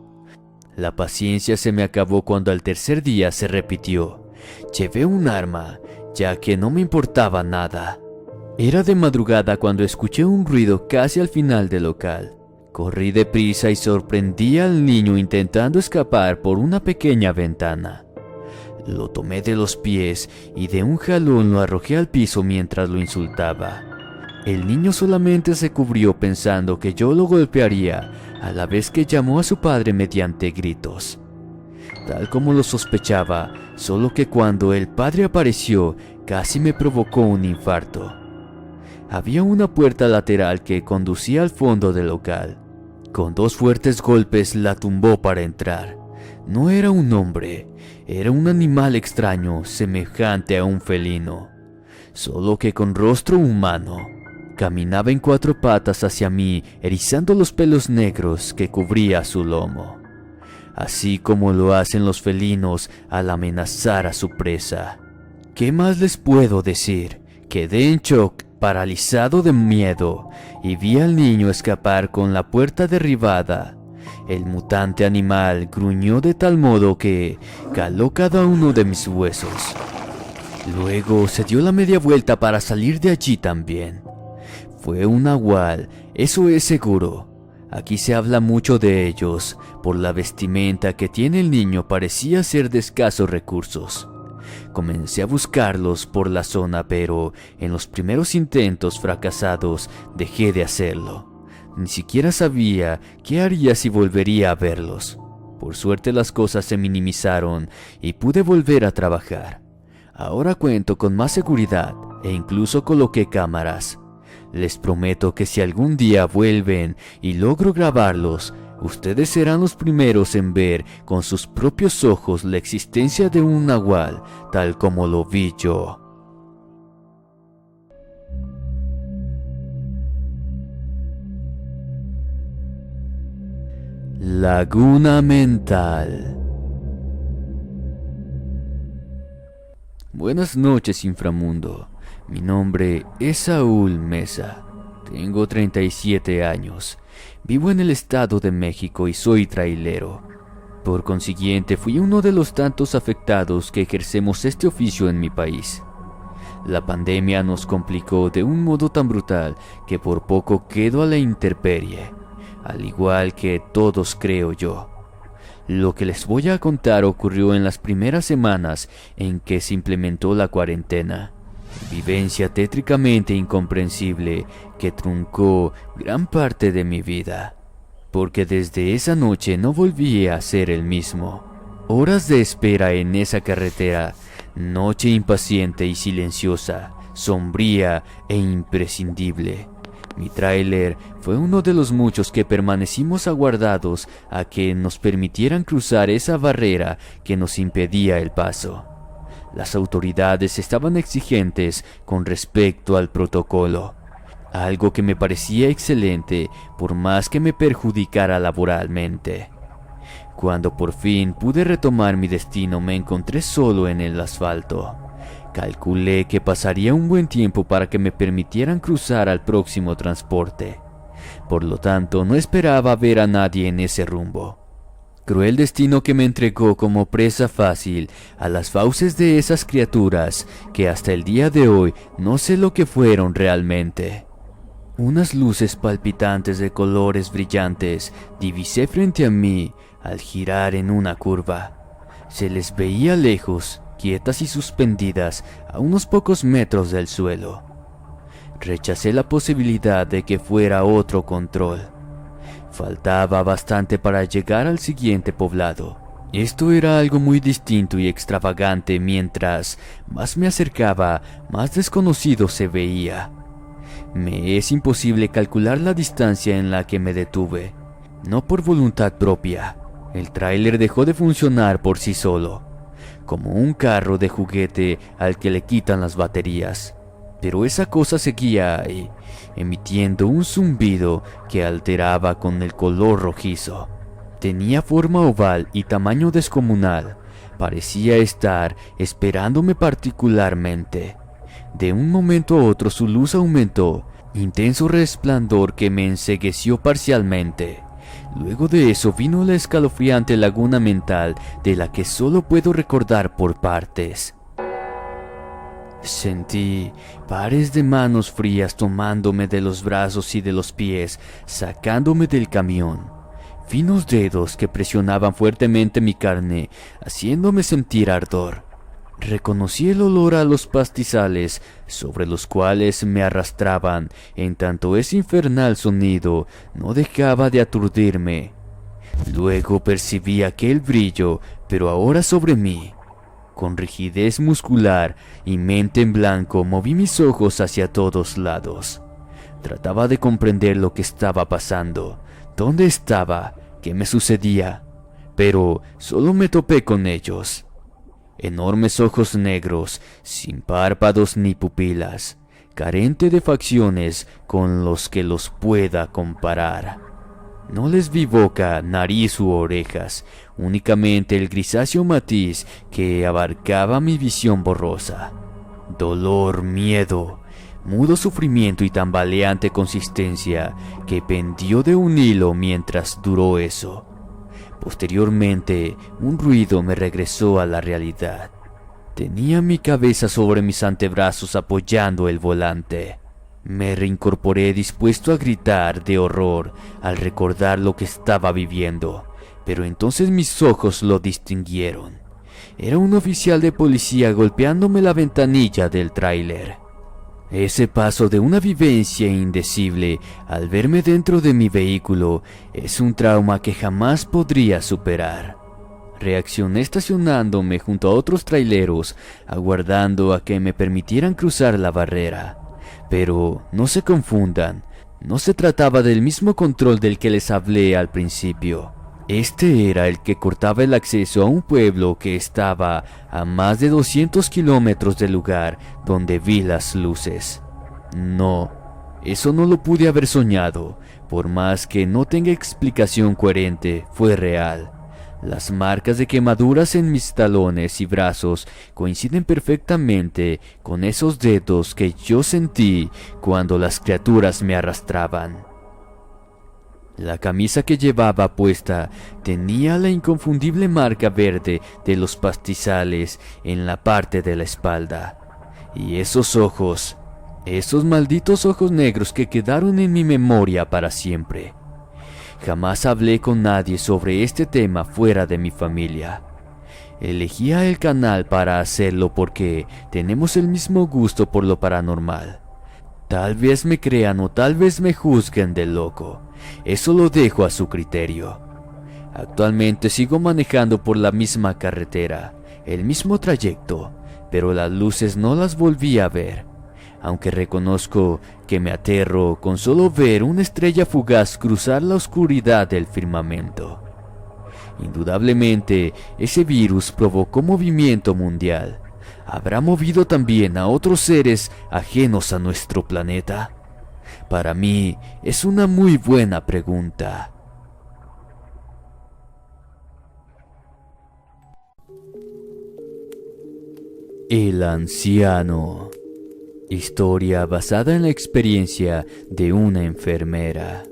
La paciencia se me acabó cuando al tercer día se repitió. Llevé un arma, ya que no me importaba nada. Era de madrugada cuando escuché un ruido casi al final del local. Corrí deprisa y sorprendí al niño intentando escapar por una pequeña ventana. Lo tomé de los pies y de un jalón lo arrojé al piso mientras lo insultaba. El niño solamente se cubrió pensando que yo lo golpearía, a la vez que llamó a su padre mediante gritos. Tal como lo sospechaba, solo que cuando el padre apareció, casi me provocó un infarto. Había una puerta lateral que conducía al fondo del local. Con dos fuertes golpes la tumbó para entrar. No era un hombre, era un animal extraño semejante a un felino, solo que con rostro humano. Caminaba en cuatro patas hacia mí, erizando los pelos negros que cubría su lomo. así como lo hacen los felinos al amenazar a su presa. ¿Qué más les puedo decir? Quedé en shock, paralizado de miedo, y vi al niño escapar con la puerta derribada. El mutante animal gruñó de tal modo que caló cada uno de mis huesos. Luego se dio la media vuelta para salir de allí también. Fue un nahual, eso es seguro. Aquí se habla mucho de ellos. Por la vestimenta que tiene el niño parecía ser de escasos recursos. Comencé a buscarlos por la zona, pero en los primeros intentos fracasados dejé de hacerlo. Ni siquiera sabía qué haría si volvería a verlos. Por suerte las cosas se minimizaron y pude volver a trabajar. Ahora cuento con más seguridad e incluso coloqué cámaras. Les prometo que si algún día vuelven y logro grabarlos, ustedes serán los primeros en ver con sus propios ojos la existencia de un nahual tal como lo vi yo. Laguna Mental. Buenas noches, inframundo. Mi nombre es Saúl Mesa. Tengo 37 años. Vivo en el Estado de México y soy trailero. Por consiguiente, fui uno de los tantos afectados que ejercemos este oficio en mi país. La pandemia nos complicó de un modo tan brutal que por poco quedo a la intemperie, al igual que todos, creo yo. Lo que les voy a contar ocurrió en las primeras semanas en que se implementó la cuarentena. Vivencia tétricamente incomprensible que truncó gran parte de mi vida, porque desde esa noche no volví a ser el mismo. Horas de espera en esa carretera, noche impaciente y silenciosa, sombría e imprescindible. Mi tráiler fue uno de los muchos que permanecimos aguardados a que nos permitieran cruzar esa barrera que nos impedía el paso. Las autoridades estaban exigentes con respecto al protocolo, algo que me parecía excelente por más que me perjudicara laboralmente. Cuando por fin pude retomar mi destino, me encontré solo en el asfalto. Calculé que pasaría un buen tiempo para que me permitieran cruzar al próximo transporte. Por lo tanto, no esperaba ver a nadie en ese rumbo. Cruel destino que me entregó como presa fácil a las fauces de esas criaturas que hasta el día de hoy no sé lo que fueron realmente. Unas luces palpitantes de colores brillantes divisé frente a mí al girar en una curva. Se les veía lejos, quietas y suspendidas a unos pocos metros del suelo. Rechacé la posibilidad de que fuera otro control. Faltaba bastante para llegar al siguiente poblado. Esto era algo muy distinto y extravagante. Mientras más me acercaba, más desconocido se veía. Me es imposible calcular la distancia en la que me detuve. No por voluntad propia. El tráiler dejó de funcionar por sí solo, como un carro de juguete al que le quitan las baterías. Pero esa cosa seguía ahí, emitiendo un zumbido que alteraba con el color rojizo. Tenía forma oval y tamaño descomunal. Parecía estar esperándome particularmente. De un momento a otro su luz aumentó, intenso resplandor que me encegueció parcialmente. Luego de eso vino la escalofriante laguna mental de la que solo puedo recordar por partes. Sentí pares de manos frías tomándome de los brazos y de los pies, sacándome del camión. Finos dedos que presionaban fuertemente mi carne, haciéndome sentir ardor. Reconocí el olor a los pastizales sobre los cuales me arrastraban, en tanto ese infernal sonido no dejaba de aturdirme. Luego percibí aquel brillo, pero ahora sobre mí. Con rigidez muscular y mente en blanco moví mis ojos hacia todos lados. Trataba de comprender lo que estaba pasando, dónde estaba, qué me sucedía, pero solo me topé con ellos. Enormes ojos negros, sin párpados ni pupilas, carente de facciones con los que los pueda comparar. No les vi boca, nariz u orejas, únicamente el grisáceo matiz que abarcaba mi visión borrosa. Dolor, miedo, mudo sufrimiento y tambaleante consistencia que pendió de un hilo mientras duró eso. Posteriormente, un ruido me regresó a la realidad. Tenía mi cabeza sobre mis antebrazos apoyando el volante. Me reincorporé dispuesto a gritar de horror al recordar lo que estaba viviendo, pero entonces mis ojos lo distinguieron. Era un oficial de policía golpeándome la ventanilla del tráiler. Ese paso de una vivencia indecible al verme dentro de mi vehículo es un trauma que jamás podría superar. Reaccioné estacionándome junto a otros traileros, aguardando a que me permitieran cruzar la barrera. Pero no se confundan, no se trataba del mismo control del que les hablé al principio. Este era el que cortaba el acceso a un pueblo que estaba a más de 200 kilómetros del lugar donde vi las luces. No, eso no lo pude haber soñado, por más que no tenga explicación coherente, fue real. Las marcas de quemaduras en mis talones y brazos coinciden perfectamente con esos dedos que yo sentí cuando las criaturas me arrastraban. La camisa que llevaba puesta tenía la inconfundible marca verde de los pastizales en la parte de la espalda. Y esos ojos, esos malditos ojos negros que quedaron en mi memoria para siempre. Jamás hablé con nadie sobre este tema fuera de mi familia. Elegía el canal para hacerlo porque tenemos el mismo gusto por lo paranormal. Tal vez me crean o tal vez me juzguen de loco. Eso lo dejo a su criterio. Actualmente sigo manejando por la misma carretera, el mismo trayecto, pero las luces no las volví a ver. Aunque reconozco que me aterro con solo ver una estrella fugaz cruzar la oscuridad del firmamento. Indudablemente, ese virus provocó movimiento mundial. ¿Habrá movido también a otros seres ajenos a nuestro planeta? Para mí, es una muy buena pregunta. El anciano. Historia basada en la experiencia de una enfermera.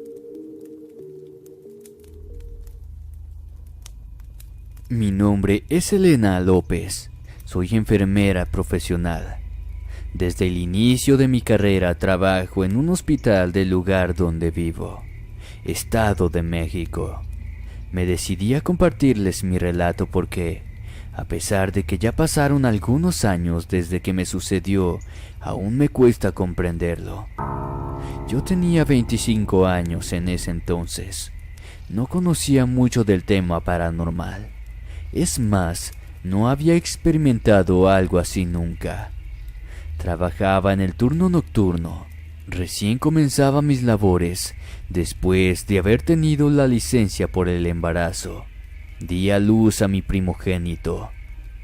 Mi nombre es Elena López. Soy enfermera profesional. Desde el inicio de mi carrera trabajo en un hospital del lugar donde vivo, Estado de México. Me decidí a compartirles mi relato porque, a pesar de que ya pasaron algunos años desde que me sucedió, aún me cuesta comprenderlo. Yo tenía 25 años en ese entonces. No conocía mucho del tema paranormal. Es más, no había experimentado algo así nunca. Trabajaba en el turno nocturno. Recién comenzaba mis labores, después de haber tenido la licencia por el embarazo. Di a luz a mi primogénito.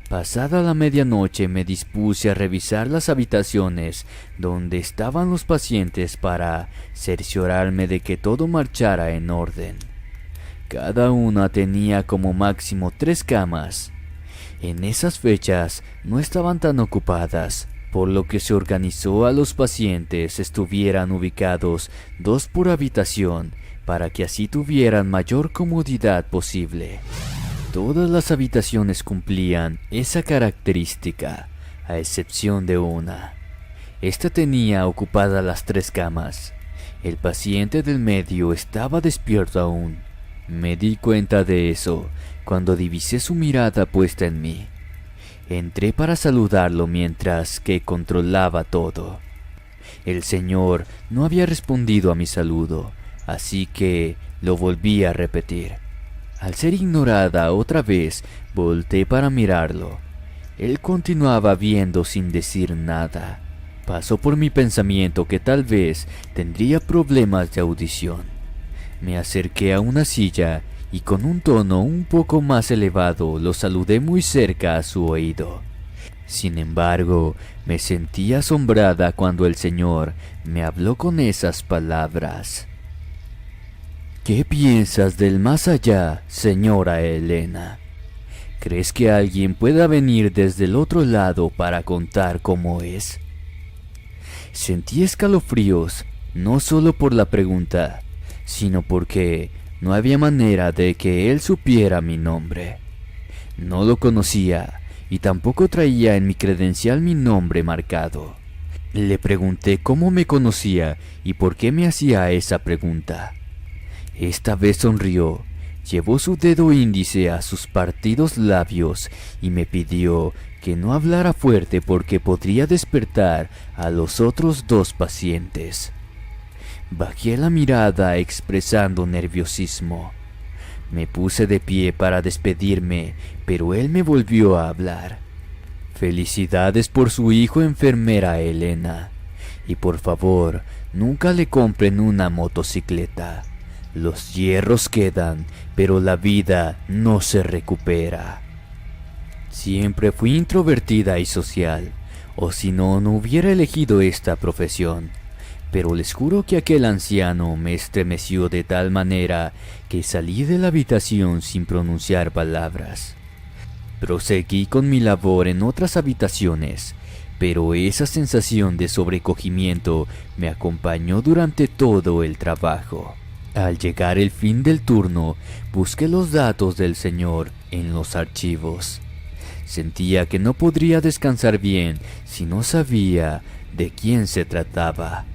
Pasada la medianoche me dispuse a revisar las habitaciones donde estaban los pacientes para cerciorarme de que todo marchara en orden. Cada una tenía como máximo 3 camas. En esas fechas no estaban tan ocupadas, por lo que se organizó a los pacientes estuvieran ubicados 2 por habitación para que así tuvieran mayor comodidad posible. Todas las habitaciones cumplían esa característica, a excepción de una. Esta tenía ocupadas las 3 camas. El paciente del medio estaba despierto aún. Me di cuenta de eso cuando divisé su mirada puesta en mí. Entré para saludarlo mientras que controlaba todo. El señor no había respondido a mi saludo, así que lo volví a repetir. Al ser ignorada otra vez, volteé para mirarlo. Él continuaba viendo sin decir nada. Pasó por mi pensamiento que tal vez tendría problemas de audición. Me acerqué a una silla y con un tono un poco más elevado lo saludé muy cerca a su oído. Sin embargo, me sentí asombrada cuando el señor me habló con esas palabras. ¿Qué piensas del más allá, señora Elena? ¿Crees que alguien pueda venir desde el otro lado para contar cómo es? Sentí escalofríos, no solo por la pregunta, sino porque no había manera de que él supiera mi nombre. No lo conocía y tampoco traía en mi credencial mi nombre marcado. Le pregunté cómo me conocía y por qué me hacía esa pregunta. Esta vez sonrió, llevó su dedo índice a sus partidos labios y me pidió que no hablara fuerte porque podría despertar a los otros 2 pacientes. Bajé la mirada expresando nerviosismo. Me puse de pie para despedirme, pero él me volvió a hablar. Felicidades por su hijo, enfermera Elena. Y por favor, nunca le compren una motocicleta. Los hierros quedan, pero la vida no se recupera. Siempre fui introvertida y social, o si no, no hubiera elegido esta profesión. Pero les juro que aquel anciano me estremeció de tal manera que salí de la habitación sin pronunciar palabras. Proseguí con mi labor en otras habitaciones, pero esa sensación de sobrecogimiento me acompañó durante todo el trabajo. Al llegar el fin del turno, busqué los datos del señor en los archivos. Sentía que no podría descansar bien si no sabía de quién se trataba.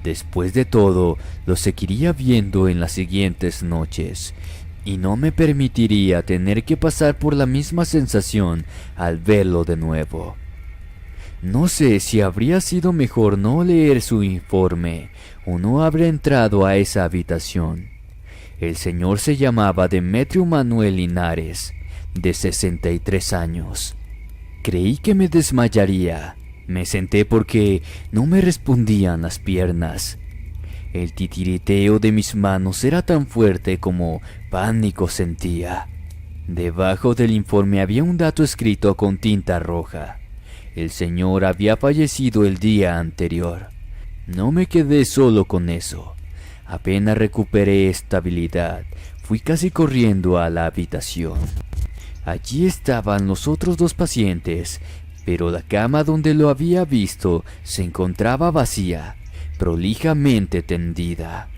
Después de todo, lo seguiría viendo en las siguientes noches, y no me permitiría tener que pasar por la misma sensación al verlo de nuevo. No sé si habría sido mejor no leer su informe o no haber entrado a esa habitación. El señor se llamaba Demetrio Manuel Linares, de 63 años. Creí que me desmayaría. Me senté porque no me respondían las piernas. El titiriteo de mis manos era tan fuerte como pánico sentía. Debajo del informe había un dato escrito con tinta roja. El señor había fallecido el día anterior. No me quedé solo con eso. Apenas recuperé estabilidad, fui casi corriendo a la habitación. Allí estaban los otros 2 pacientes, pero la cama donde lo había visto se encontraba vacía, prolijamente tendida.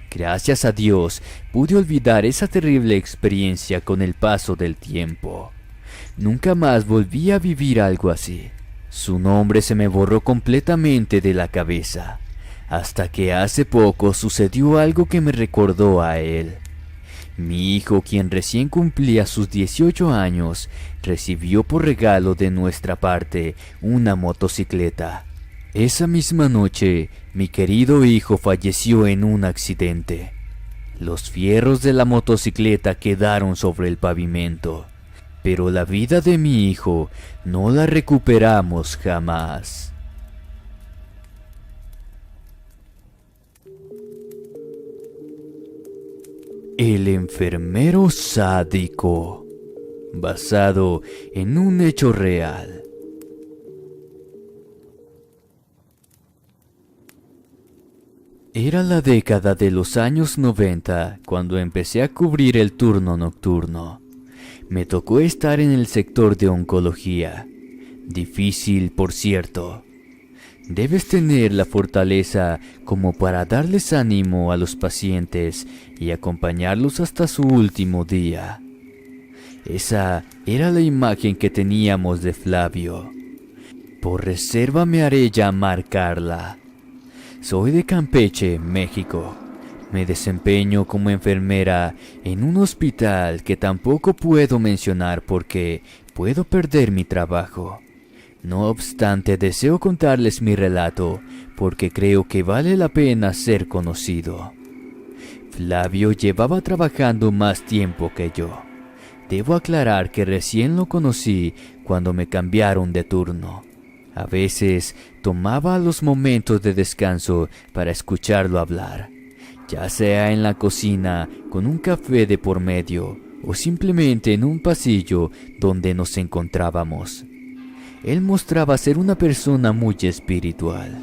Gracias a Dios, pude olvidar esa terrible experiencia con el paso del tiempo. Nunca más volví a vivir algo así. Su nombre se me borró completamente de la cabeza, hasta que hace poco sucedió algo que me recordó a él. Mi hijo, quien recién cumplía sus 18 años, recibió por regalo de nuestra parte una motocicleta. Esa misma noche, mi querido hijo falleció en un accidente. Los fierros de la motocicleta quedaron sobre el pavimento, pero la vida de mi hijo no la recuperamos jamás. El enfermero sádico, basado en un hecho real. Era la década de los años 90 cuando empecé a cubrir el turno nocturno. Me tocó estar en el sector de oncología. Difícil, por cierto. Debes tener la fortaleza como para darles ánimo a los pacientes y acompañarlos hasta su último día. Esa era la imagen que teníamos de Flavio. Por reserva me haré llamar Carla. Soy de Campeche, México. Me desempeño como enfermera en un hospital que tampoco puedo mencionar porque puedo perder mi trabajo. No obstante, deseo contarles mi relato porque creo que vale la pena ser conocido. Flavio llevaba trabajando más tiempo que yo. Debo aclarar que recién lo conocí cuando me cambiaron de turno. A veces tomaba los momentos de descanso para escucharlo hablar, ya sea en la cocina con un café de por medio o simplemente en un pasillo donde nos encontrábamos. Él mostraba ser una persona muy espiritual.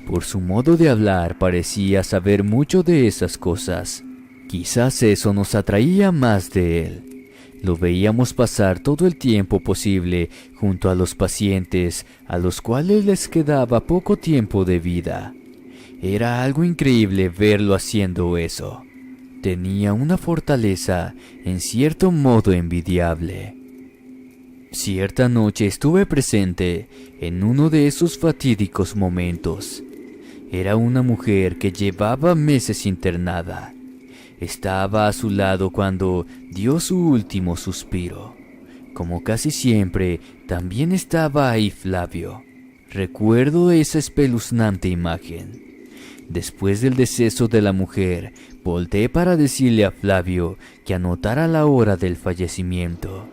Por su modo de hablar parecía saber mucho de esas cosas. Quizás eso nos atraía más de él. Lo veíamos pasar todo el tiempo posible junto a los pacientes a los cuales les quedaba poco tiempo de vida. Era algo increíble verlo haciendo eso. Tenía una fortaleza en cierto modo envidiable. Cierta noche estuve presente en uno de esos fatídicos momentos. Era una mujer que llevaba meses internada. Estaba a su lado cuando dio su último suspiro. Como casi siempre, también estaba ahí Flavio. Recuerdo esa espeluznante imagen. Después del deceso de la mujer, volteé para decirle a Flavio que anotara la hora del fallecimiento.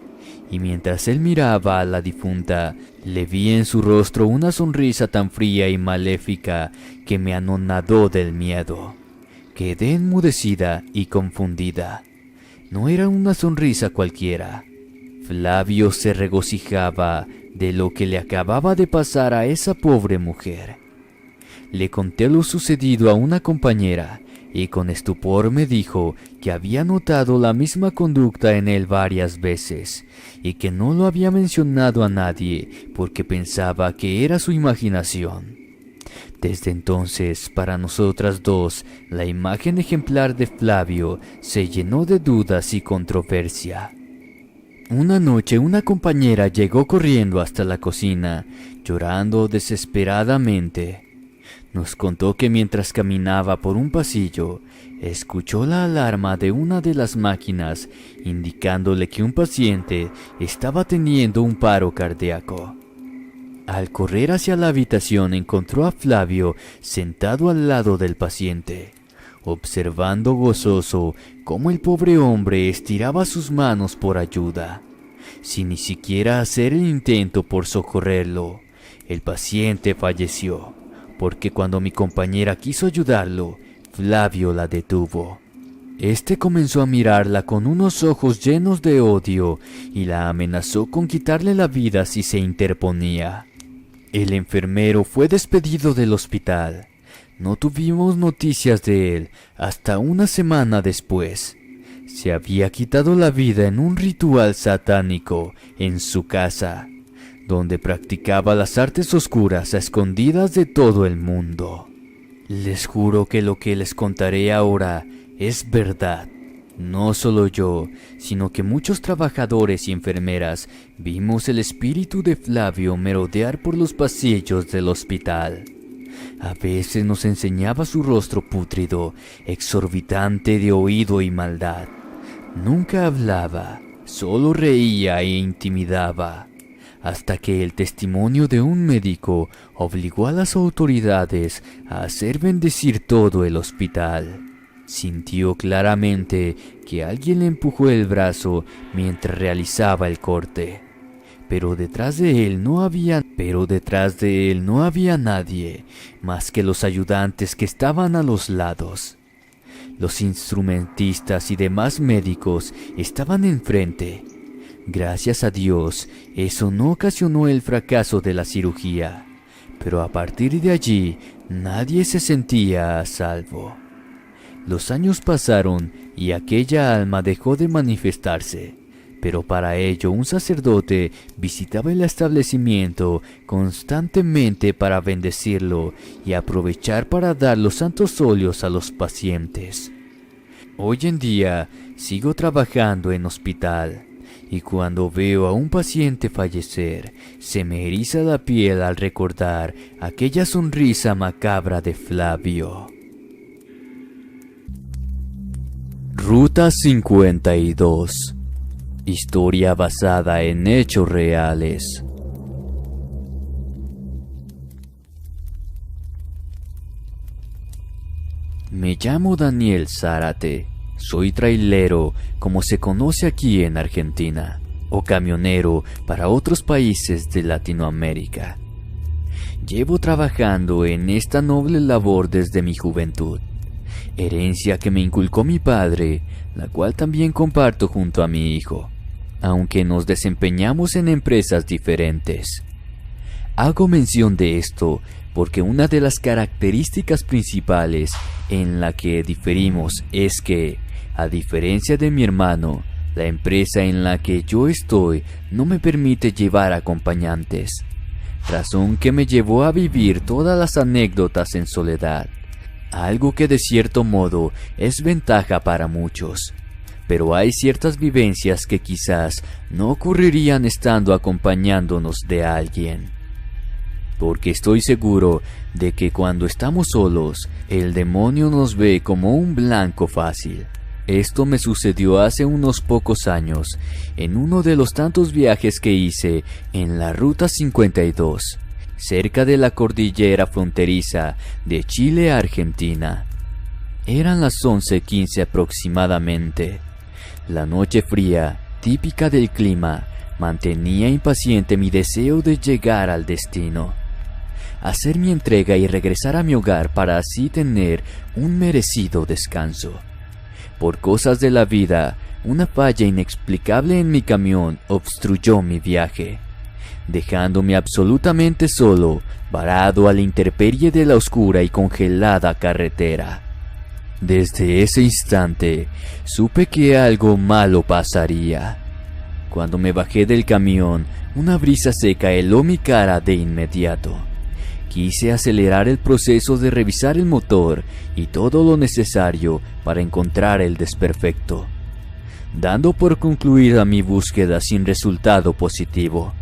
Y mientras él miraba a la difunta, le vi en su rostro una sonrisa tan fría y maléfica que me anonadó del miedo. Quedé enmudecida y confundida. No era una sonrisa cualquiera. Flavio se regocijaba de lo que le acababa de pasar a esa pobre mujer. Le conté lo sucedido a una compañera y con estupor me dijo que había notado la misma conducta en él varias veces y que no lo había mencionado a nadie porque pensaba que era su imaginación. Desde entonces, para nosotras dos, la imagen ejemplar de Flavio se llenó de dudas y controversia. Una noche una compañera llegó corriendo hasta la cocina, llorando desesperadamente. Nos contó que mientras caminaba por un pasillo, escuchó la alarma de una de las máquinas, indicándole que un paciente estaba teniendo un paro cardíaco. Al correr hacia la habitación encontró a Flavio sentado al lado del paciente, observando gozoso cómo el pobre hombre estiraba sus manos por ayuda. Sin ni siquiera hacer el intento por socorrerlo, el paciente falleció, porque cuando mi compañera quiso ayudarlo, Flavio la detuvo. Este comenzó a mirarla con unos ojos llenos de odio y la amenazó con quitarle la vida si se interponía. El enfermero fue despedido del hospital. No tuvimos noticias de él hasta una semana después. Se había quitado la vida en un ritual satánico en su casa, donde practicaba las artes oscuras a escondidas de todo el mundo. Les juro que lo que les contaré ahora es verdad. No solo yo, sino que muchos trabajadores y enfermeras vimos el espíritu de Flavio merodear por los pasillos del hospital. A veces nos enseñaba su rostro pútrido, exorbitante de oído y maldad. Nunca hablaba, solo reía e intimidaba, hasta que el testimonio de un médico obligó a las autoridades a hacer bendecir todo el hospital. Sintió claramente que alguien le empujó el brazo mientras realizaba el corte, pero detrás de él no había nadie más que los ayudantes que estaban a los lados. Los instrumentistas y demás médicos estaban enfrente. Gracias a Dios, eso no ocasionó el fracaso de la cirugía, pero a partir de allí nadie se sentía a salvo. Los años pasaron y aquella alma dejó de manifestarse, pero para ello un sacerdote visitaba el establecimiento constantemente para bendecirlo y aprovechar para dar los santos óleos a los pacientes. Hoy en día sigo trabajando en hospital y cuando veo a un paciente fallecer, se me eriza la piel al recordar aquella sonrisa macabra de Flavio. Ruta 52. Historia basada en hechos reales. Me llamo Daniel Zárate. Soy trailero, como se conoce aquí en Argentina, o camionero para otros países de Latinoamérica. Llevo trabajando en esta noble labor desde mi juventud, herencia que me inculcó mi padre, la cual también comparto junto a mi hijo, aunque nos desempeñamos en empresas diferentes. Hago mención de esto porque una de las características principales en la que diferimos es que A diferencia de mi hermano, la empresa en la que yo estoy no me permite llevar acompañantes, razón que me llevó a vivir todas las anécdotas en soledad, algo que de cierto modo es ventaja para muchos, pero hay ciertas vivencias que quizás no ocurrirían estando acompañándonos de alguien. Porque estoy seguro de que cuando estamos solos, el demonio nos ve como un blanco fácil. Esto me sucedió hace unos pocos años, en uno de los tantos viajes que hice en la Ruta 52, cerca de la cordillera fronteriza de Chile a Argentina. Eran las 11:15 aproximadamente. La noche fría, típica del clima, mantenía impaciente mi deseo de llegar al destino, hacer mi entrega y regresar a mi hogar para así tener un merecido descanso. Por cosas de la vida, una falla inexplicable en mi camión obstruyó mi viaje, dejándome absolutamente solo, varado a la intemperie de la oscura y congelada carretera. Desde ese instante, supe que algo malo pasaría. Cuando me bajé del camión, una brisa seca heló mi cara de inmediato. Quise acelerar el proceso de revisar el motor y todo lo necesario para encontrar el desperfecto, dando por concluida mi búsqueda sin resultado positivo.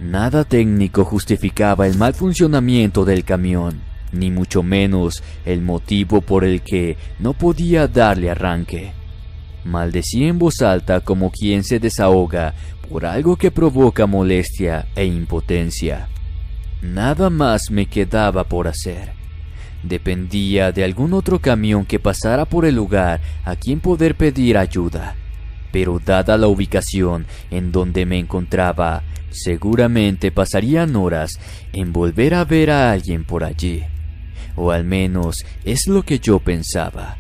Nada técnico justificaba el mal funcionamiento del camión, ni mucho menos el motivo por el que no podía darle arranque. Maldecí en voz alta como quien se desahoga por algo que provoca molestia e impotencia. Nada más me quedaba por hacer. Dependía de algún otro camión que pasara por el lugar a quien poder pedir ayuda, pero dada la ubicación en donde me encontraba, seguramente pasarían horas en volver a ver a alguien por allí, o al menos es lo que yo pensaba,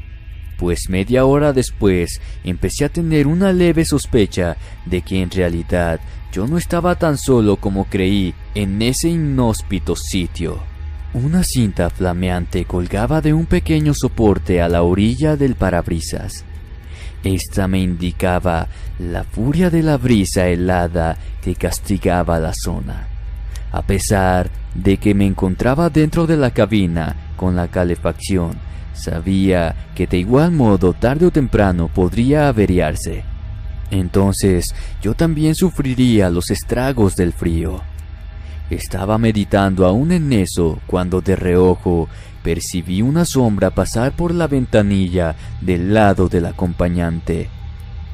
pues media hora después empecé a tener una leve sospecha de que en realidad yo no estaba tan solo como creí en ese inhóspito sitio. Una cinta flameante colgaba de un pequeño soporte a la orilla del parabrisas. Esta me indicaba la furia de la brisa helada que castigaba la zona. A pesar de que me encontraba dentro de la cabina con la calefacción, sabía que de igual modo tarde o temprano podría averiarse. Entonces yo también sufriría los estragos del frío. Estaba meditando aún en eso cuando de reojo percibí una sombra pasar por la ventanilla del lado del acompañante.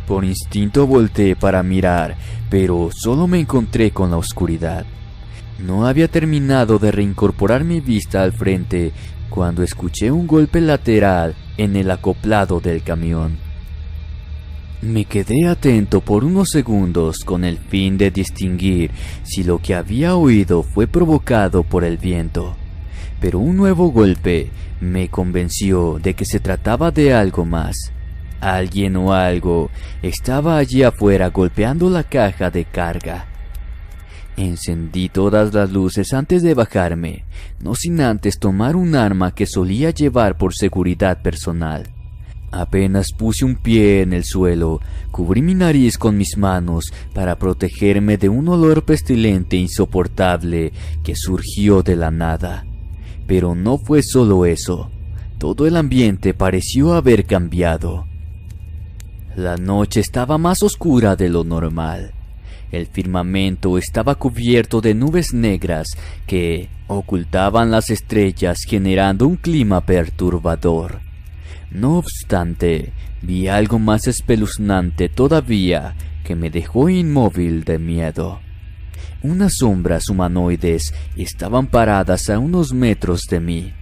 Por instinto volteé para mirar, pero solo me encontré con la oscuridad. No había terminado de reincorporar mi vista al frente cuando escuché un golpe lateral en el acoplado del camión. Me quedé atento por unos segundos con el fin de distinguir si lo que había oído fue provocado por el viento, pero un nuevo golpe me convenció de que se trataba de algo más. Alguien o algo estaba allí afuera golpeando la caja de carga. Encendí todas las luces antes de bajarme, no sin antes tomar un arma que solía llevar por seguridad personal. Apenas puse un pie en el suelo, cubrí mi nariz con mis manos para protegerme de un olor pestilente insoportable que surgió de la nada. Pero no fue solo eso, todo el ambiente pareció haber cambiado. La noche estaba más oscura de lo normal. El firmamento estaba cubierto de nubes negras que ocultaban las estrellas, generando un clima perturbador. No obstante, vi algo más espeluznante todavía que me dejó inmóvil de miedo. Unas sombras humanoides estaban paradas a unos metros de mí.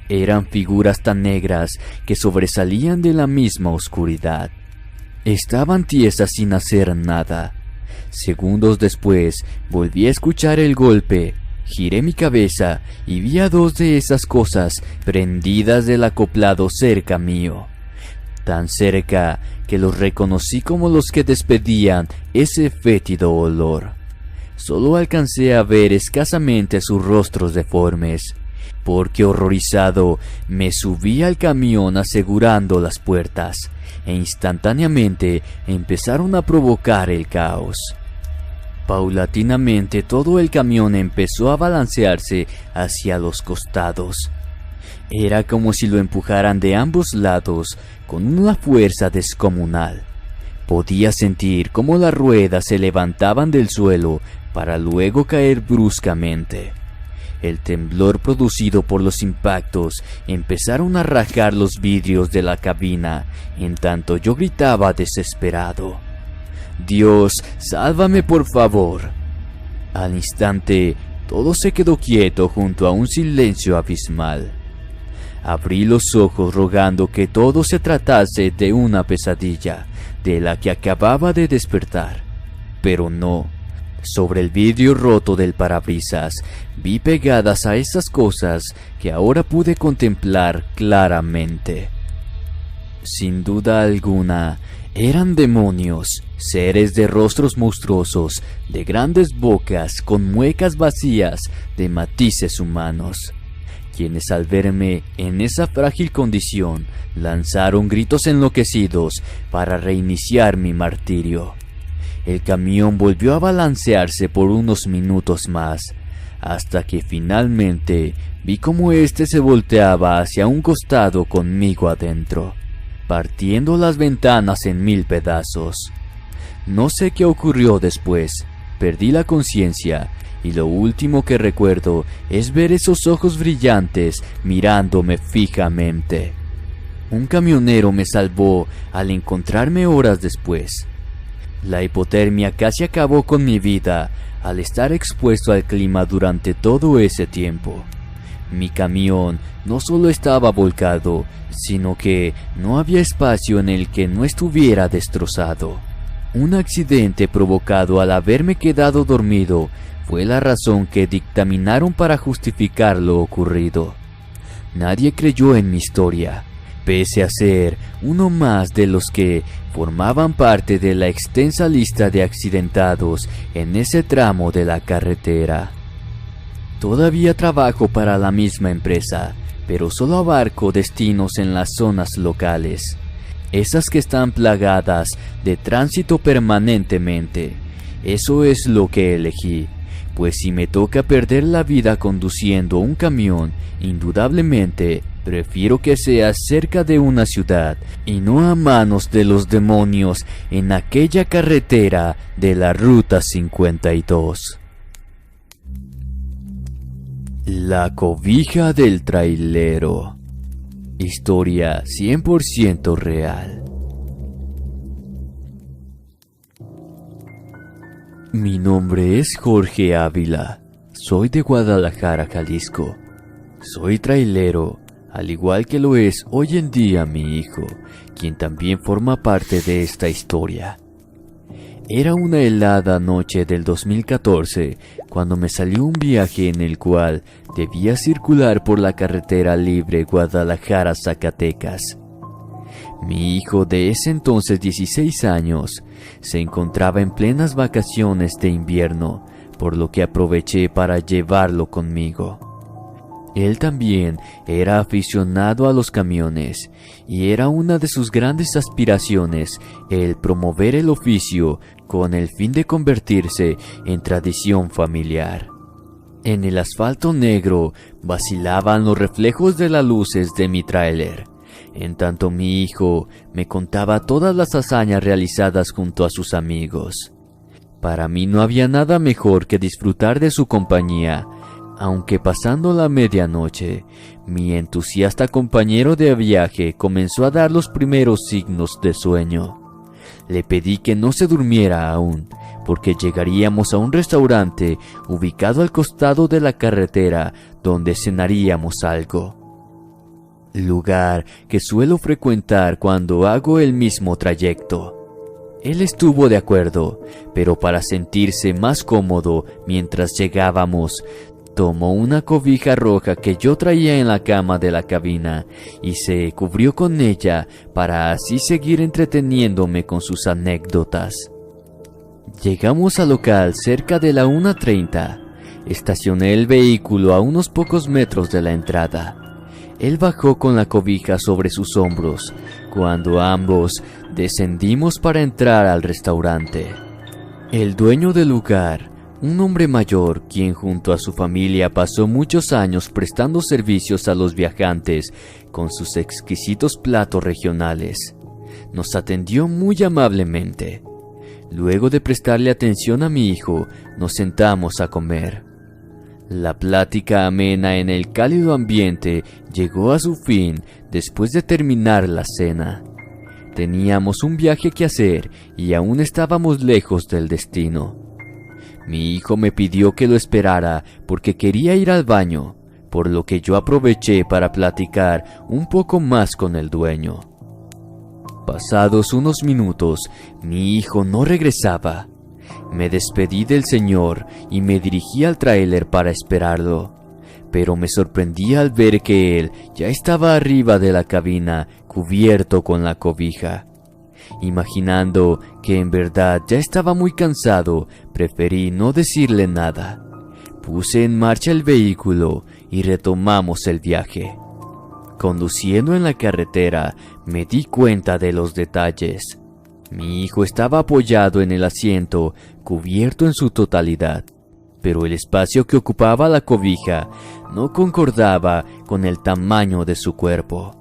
Eran figuras tan negras que sobresalían de la misma oscuridad. Estaban tiesas sin hacer nada. Segundos después, volví a escuchar el golpe. Giré mi cabeza y vi a dos de esas cosas prendidas del acoplado cerca mío. Tan cerca que los reconocí como los que despedían ese fétido olor. Solo alcancé a ver escasamente sus rostros deformes. porque horrorizado me subí al camión asegurando las puertas, e instantáneamente empezaron a provocar el caos. Paulatinamente todo el camión empezó a balancearse hacia los costados. Era como si lo empujaran de ambos lados con una fuerza descomunal. Podía sentir cómo las ruedas se levantaban del suelo para luego caer bruscamente. El temblor producido por los impactos empezaron a rajar los vidrios de la cabina, en tanto yo gritaba desesperado: «Dios, sálvame por favor». Al instante, todo se quedó quieto junto a un silencio abismal. Abrí los ojos rogando que todo se tratase de una pesadilla de la que acababa de despertar, pero no. Sobre el vidrio roto del parabrisas vi pegadas a esas cosas que ahora pude contemplar claramente. Sin duda alguna, eran demonios, seres de rostros monstruosos, de grandes bocas con muecas vacías de matices humanos, quienes al verme en esa frágil condición lanzaron gritos enloquecidos para reiniciar mi martirio. El camión volvió a balancearse por unos minutos más, hasta que finalmente vi cómo éste se volteaba hacia un costado conmigo adentro, partiendo las ventanas en 1000 pedazos. No sé qué ocurrió después, perdí la conciencia, y lo último que recuerdo es ver esos ojos brillantes mirándome fijamente. Un camionero me salvó al encontrarme horas después. La hipotermia casi acabó con mi vida al estar expuesto al clima durante todo ese tiempo. Mi camión no solo estaba volcado, sino que no había espacio en el que no estuviera destrozado. Un accidente provocado al haberme quedado dormido fue la razón que dictaminaron para justificar lo ocurrido. Nadie creyó en mi historia, pese a ser uno más de los que formaban parte de la extensa lista de accidentados en ese tramo de la carretera. Todavía trabajo para la misma empresa, pero solo abarco destinos en las zonas locales, esas que están plagadas de tránsito permanentemente. Eso es lo que elegí, pues si me toca perder la vida conduciendo un camión, indudablemente prefiero que sea cerca de una ciudad y no a manos de los demonios en aquella carretera de la Ruta 52. La cobija del trailero. Historia 100% real. Mi nombre es Jorge Ávila. Soy de Guadalajara, Jalisco. Soy trailero, al igual que lo es hoy en día mi hijo, quien también forma parte de esta historia. Era una helada noche del 2014 cuando me salió un viaje en el cual debía circular por la carretera libre Guadalajara-Zacatecas. Mi hijo de ese entonces 16 años se encontraba en plenas vacaciones de invierno, por lo que aproveché para llevarlo conmigo. Él también era aficionado a los camiones y era una de sus grandes aspiraciones el promover el oficio con el fin de convertirse en tradición familiar. En el asfalto negro vacilaban los reflejos de las luces de mi tráiler, en tanto mi hijo me contaba todas las hazañas realizadas junto a sus amigos. Para mí no había nada mejor que disfrutar de su compañía, aunque pasando la medianoche, mi entusiasta compañero de viaje comenzó a dar los primeros signos de sueño. Le pedí que no se durmiera aún, porque llegaríamos a un restaurante ubicado al costado de la carretera donde cenaríamos algo. Lugar que suelo frecuentar cuando hago el mismo trayecto. Él estuvo de acuerdo, pero para sentirse más cómodo mientras llegábamos, tomó una cobija roja que yo traía en la cama de la cabina y se cubrió con ella para así seguir entreteniéndome con sus anécdotas. Llegamos al local cerca de la 1:30. Estacioné el vehículo a unos pocos metros de la entrada. Él bajó con la cobija sobre sus hombros, cuando ambos descendimos para entrar al restaurante. El dueño del lugar, un hombre mayor, quien junto a su familia pasó muchos años prestando servicios a los viajantes con sus exquisitos platos regionales, nos atendió muy amablemente. Luego de prestarle atención a mi hijo, nos sentamos a comer. La plática amena en el cálido ambiente llegó a su fin después de terminar la cena. Teníamos un viaje que hacer y aún estábamos lejos del destino. Mi hijo me pidió que lo esperara porque quería ir al baño, por lo que yo aproveché para platicar un poco más con el dueño. Pasados unos minutos, mi hijo no regresaba. Me despedí del señor y me dirigí al tráiler para esperarlo, pero me sorprendí al ver que él ya estaba arriba de la cabina, cubierto con la cobija. Imaginando que en verdad ya estaba muy cansado, preferí no decirle nada. Puse en marcha el vehículo y retomamos el viaje. Conduciendo en la carretera, me di cuenta de los detalles. Mi hijo estaba apoyado en el asiento, cubierto en su totalidad, pero el espacio que ocupaba la cobija no concordaba con el tamaño de su cuerpo.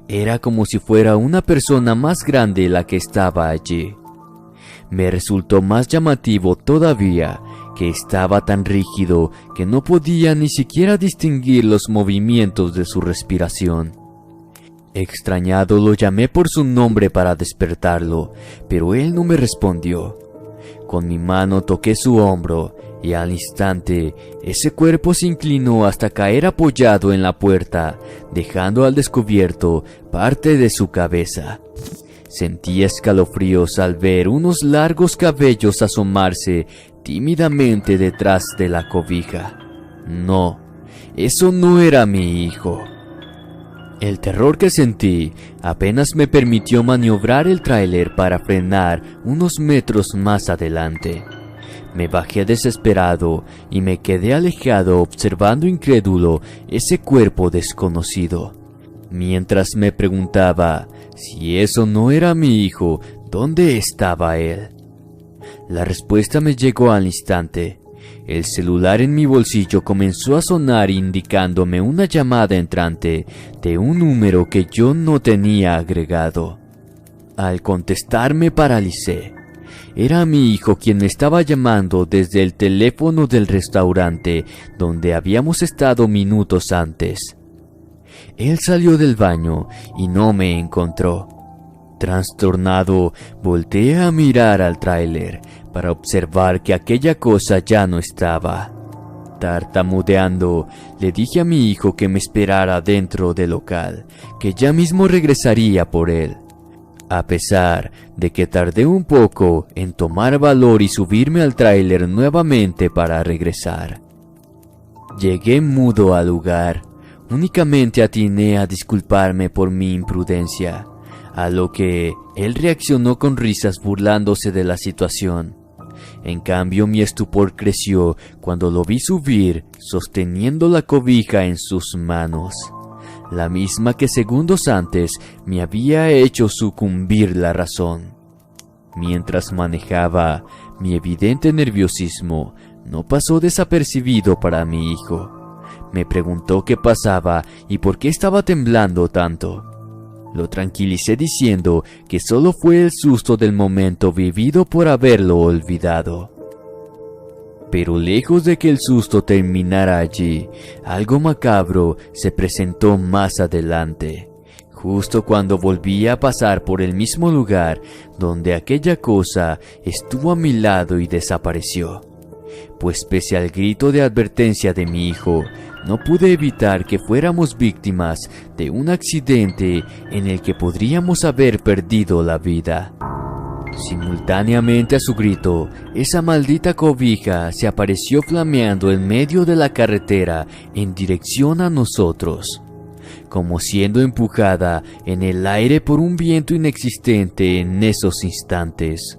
Era como si fuera una persona más grande la que estaba allí. Me resultó más llamativo todavía que estaba tan rígido que no podía ni siquiera distinguir los movimientos de su respiración. Extrañado lo llamé por su nombre para despertarlo, pero él no me respondió. Con mi mano toqué su hombro y al instante ese cuerpo se inclinó hasta caer apoyado en la puerta, dejando al descubierto parte de su cabeza. Sentí escalofríos al ver unos largos cabellos asomarse tímidamente detrás de la cobija. No, eso no era mi hijo. El terror que sentí apenas me permitió maniobrar el tráiler para frenar unos metros más adelante. Me bajé desesperado y me quedé alejado observando incrédulo ese cuerpo desconocido. Mientras me preguntaba si eso no era mi hijo, ¿dónde estaba él? La respuesta me llegó al instante. El celular en mi bolsillo comenzó a sonar indicándome una llamada entrante de un número que yo no tenía agregado. Al contestar me paralicé. Era mi hijo quien me estaba llamando desde el teléfono del restaurante donde habíamos estado minutos antes. Él salió del baño y no me encontró. Trastornado, volteé a mirar al tráiler para observar que aquella cosa ya no estaba. Tartamudeando, le dije a mi hijo que me esperara dentro del local, que ya mismo regresaría por él. A pesar de que tardé un poco en tomar valor y subirme al tráiler nuevamente para regresar. Llegué mudo al lugar. Únicamente atiné a disculparme por mi imprudencia, a lo que él reaccionó con risas burlándose de la situación. En cambio, mi estupor creció cuando lo vi subir sosteniendo la cobija en sus manos, la misma que segundos antes me había hecho sucumbir la razón. Mientras manejaba, mi evidente nerviosismo no pasó desapercibido para mi hijo. Me preguntó qué pasaba y por qué estaba temblando tanto. Lo tranquilicé diciendo que solo fue el susto del momento vivido por haberlo olvidado. Pero lejos de que el susto terminara allí, algo macabro se presentó más adelante, justo cuando volví a pasar por el mismo lugar donde aquella cosa estuvo a mi lado y desapareció. Pues pese al grito de advertencia de mi hijo, no pude evitar que fuéramos víctimas de un accidente en el que podríamos haber perdido la vida. Simultáneamente a su grito, esa maldita cobija se apareció flameando en medio de la carretera en dirección a nosotros, como siendo empujada en el aire por un viento inexistente en esos instantes.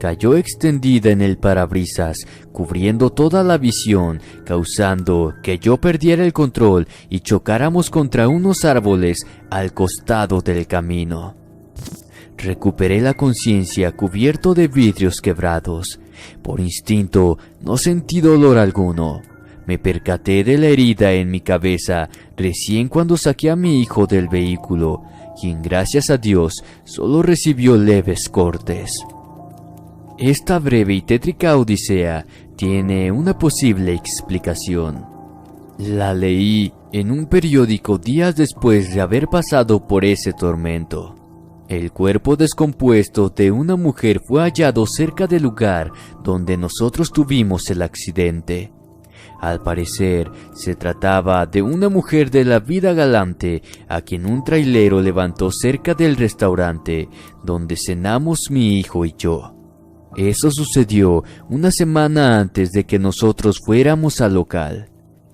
cayó extendida en el parabrisas, cubriendo toda la visión, causando que yo perdiera el control y chocáramos contra unos árboles al costado del camino. Recuperé la conciencia cubierto de vidrios quebrados. Por instinto, no sentí dolor alguno. Me percaté de la herida en mi cabeza recién cuando saqué a mi hijo del vehículo, quien gracias a Dios solo recibió leves cortes. Esta breve y tétrica odisea tiene una posible explicación. La leí en un periódico días después de haber pasado por ese tormento. El cuerpo descompuesto de una mujer fue hallado cerca del lugar donde nosotros tuvimos el accidente. Al parecer, se trataba de una mujer de la vida galante a quien un trailero levantó cerca del restaurante donde cenamos mi hijo y yo. Eso sucedió una semana antes de que nosotros fuéramos al local.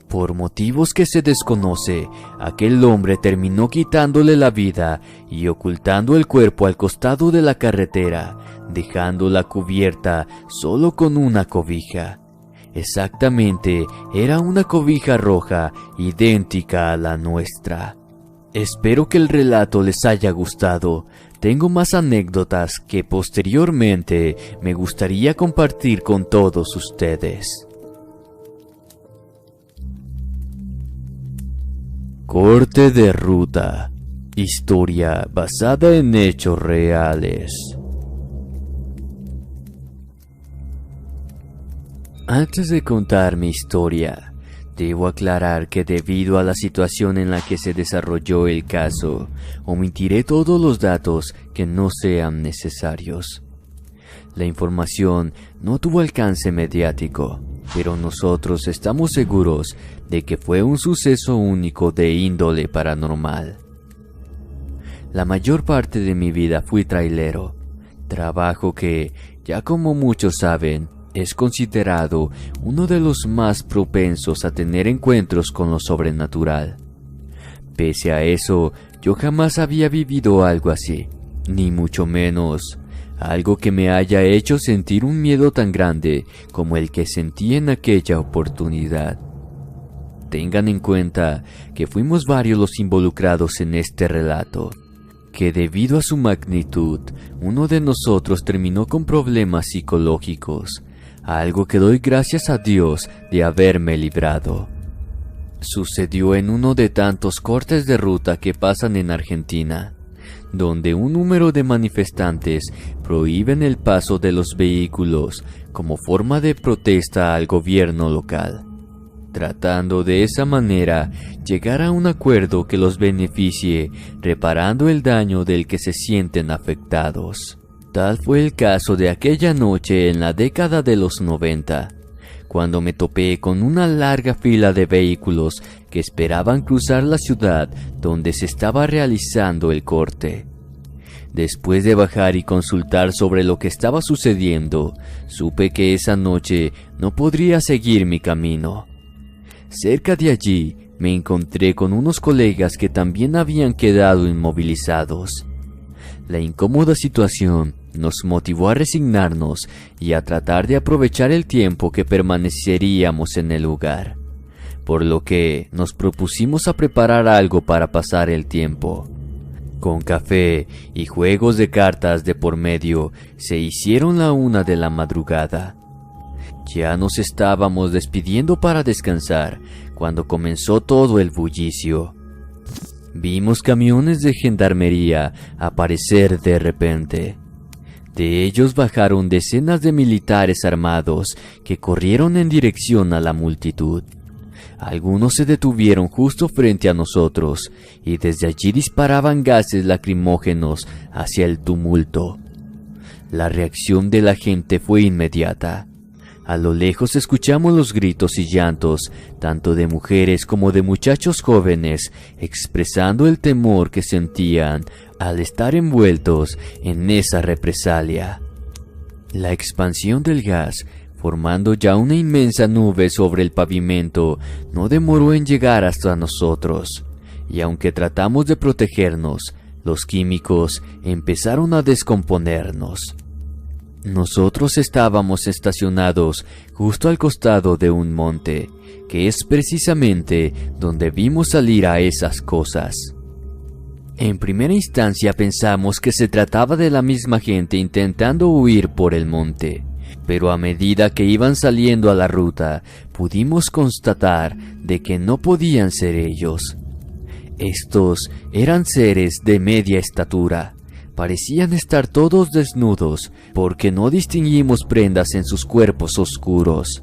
Por motivos que se desconoce, aquel hombre terminó quitándole la vida y ocultando el cuerpo al costado de la carretera, dejándola cubierta solo con una cobija. Exactamente, era una cobija roja, idéntica a la nuestra. Espero que el relato les haya gustado. Tengo más anécdotas que posteriormente me gustaría compartir con todos ustedes. Corte de ruta. Historia basada en hechos reales. Antes de contar mi historia, debo aclarar que debido a la situación en la que se desarrolló el caso, omitiré todos los datos que no sean necesarios. La información no tuvo alcance mediático, pero nosotros estamos seguros de que fue un suceso único de índole paranormal. La mayor parte de mi vida fui trailero, trabajo que, ya como muchos saben, es considerado uno de los más propensos a tener encuentros con lo sobrenatural. Pese a eso, yo jamás había vivido algo así, ni mucho menos algo que me haya hecho sentir un miedo tan grande como el que sentí en aquella oportunidad. Tengan en cuenta que fuimos varios los involucrados en este relato, que debido a su magnitud, uno de nosotros terminó con problemas psicológicos, algo que doy gracias a Dios de haberme librado. Sucedió en uno de tantos cortes de ruta que pasan en Argentina, donde un número de manifestantes prohíben el paso de los vehículos como forma de protesta al gobierno local, tratando de esa manera llegar a un acuerdo que los beneficie, reparando el daño del que se sienten afectados. Tal fue el caso de aquella noche en la década de los 90, cuando me topé con una larga fila de vehículos que esperaban cruzar la ciudad donde se estaba realizando el corte. Después de bajar y consultar sobre lo que estaba sucediendo, supe que esa noche no podría seguir mi camino. Cerca de allí me encontré con unos colegas que también habían quedado inmovilizados. La incómoda situación nos motivó a resignarnos y a tratar de aprovechar el tiempo que permaneceríamos en el lugar, por lo que nos propusimos a preparar algo para pasar el tiempo. Con café y juegos de cartas de por medio, se hicieron la 1 de la madrugada. Ya nos estábamos despidiendo para descansar, cuando comenzó todo el bullicio. Vimos camiones de gendarmería aparecer de repente. De ellos bajaron decenas de militares armados que corrieron en dirección a la multitud. Algunos se detuvieron justo frente a nosotros y desde allí disparaban gases lacrimógenos hacia el tumulto. La reacción de la gente fue inmediata. A lo lejos escuchamos los gritos y llantos, tanto de mujeres como de muchachos jóvenes, expresando el temor que sentían al estar envueltos en esa represalia. La expansión del gas, formando ya una inmensa nube sobre el pavimento, no demoró en llegar hasta nosotros, y aunque tratamos de protegernos, los químicos empezaron a descomponernos. Nosotros estábamos estacionados justo al costado de un monte, que es precisamente donde vimos salir a esas cosas. En primera instancia pensamos que se trataba de la misma gente intentando huir por el monte, pero a medida que iban saliendo a la ruta, pudimos constatar de que no podían ser ellos. Estos eran seres de media estatura. Parecían estar todos desnudos, porque no distinguimos prendas en sus cuerpos oscuros.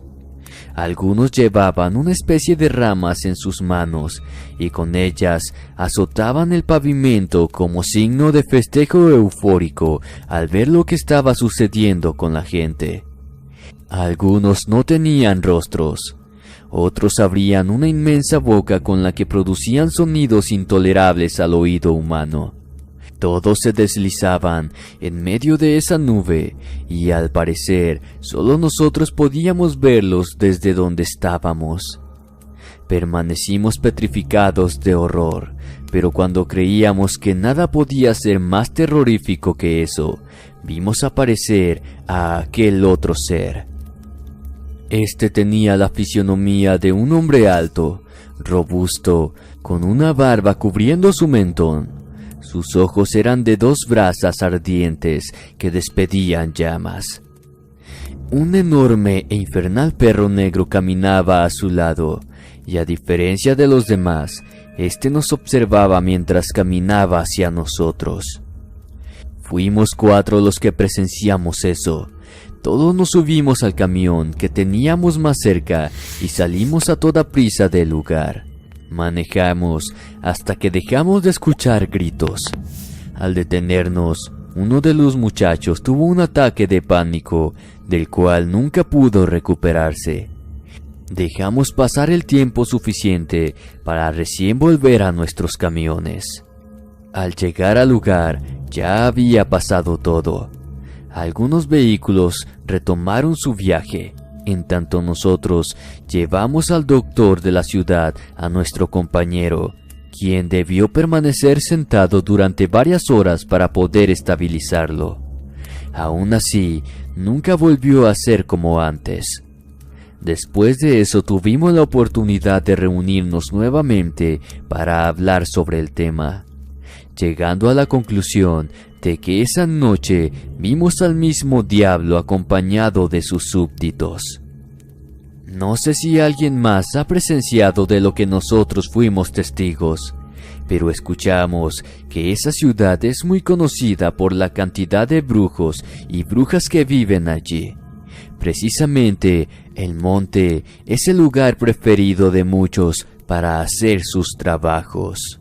Algunos llevaban una especie de ramas en sus manos, y con ellas azotaban el pavimento como signo de festejo eufórico al ver lo que estaba sucediendo con la gente. Algunos no tenían rostros. Otros abrían una inmensa boca con la que producían sonidos intolerables al oído humano. Todos se deslizaban en medio de esa nube y al parecer solo nosotros podíamos verlos desde donde estábamos. Permanecimos petrificados de horror, pero cuando creíamos que nada podía ser más terrorífico que eso, vimos aparecer a aquel otro ser. Este tenía la fisionomía de un hombre alto, robusto, con una barba cubriendo su mentón. Sus ojos eran de dos brasas ardientes que despedían llamas. Un enorme e infernal perro negro caminaba a su lado, y a diferencia de los demás, este nos observaba mientras caminaba hacia nosotros. Fuimos 4 los que presenciamos eso. Todos nos subimos al camión que teníamos más cerca y salimos a toda prisa del lugar. Manejamos hasta que dejamos de escuchar gritos. Al detenernos, uno de los muchachos tuvo un ataque de pánico, del cual nunca pudo recuperarse. Dejamos pasar el tiempo suficiente para recién volver a nuestros camiones. Al llegar al lugar, ya había pasado todo. Algunos vehículos retomaron su viaje. En tanto nosotros llevamos al doctor de la ciudad a nuestro compañero, quien debió permanecer sentado durante varias horas para poder estabilizarlo. Aún así, nunca volvió a ser como antes. Después de eso tuvimos la oportunidad de reunirnos nuevamente para hablar sobre el tema, llegando a la conclusión de que esa noche vimos al mismo diablo acompañado de sus súbditos. No sé si alguien más ha presenciado de lo que nosotros fuimos testigos, pero escuchamos que esa ciudad es muy conocida por la cantidad de brujos y brujas que viven allí. Precisamente, el monte es el lugar preferido de muchos para hacer sus trabajos.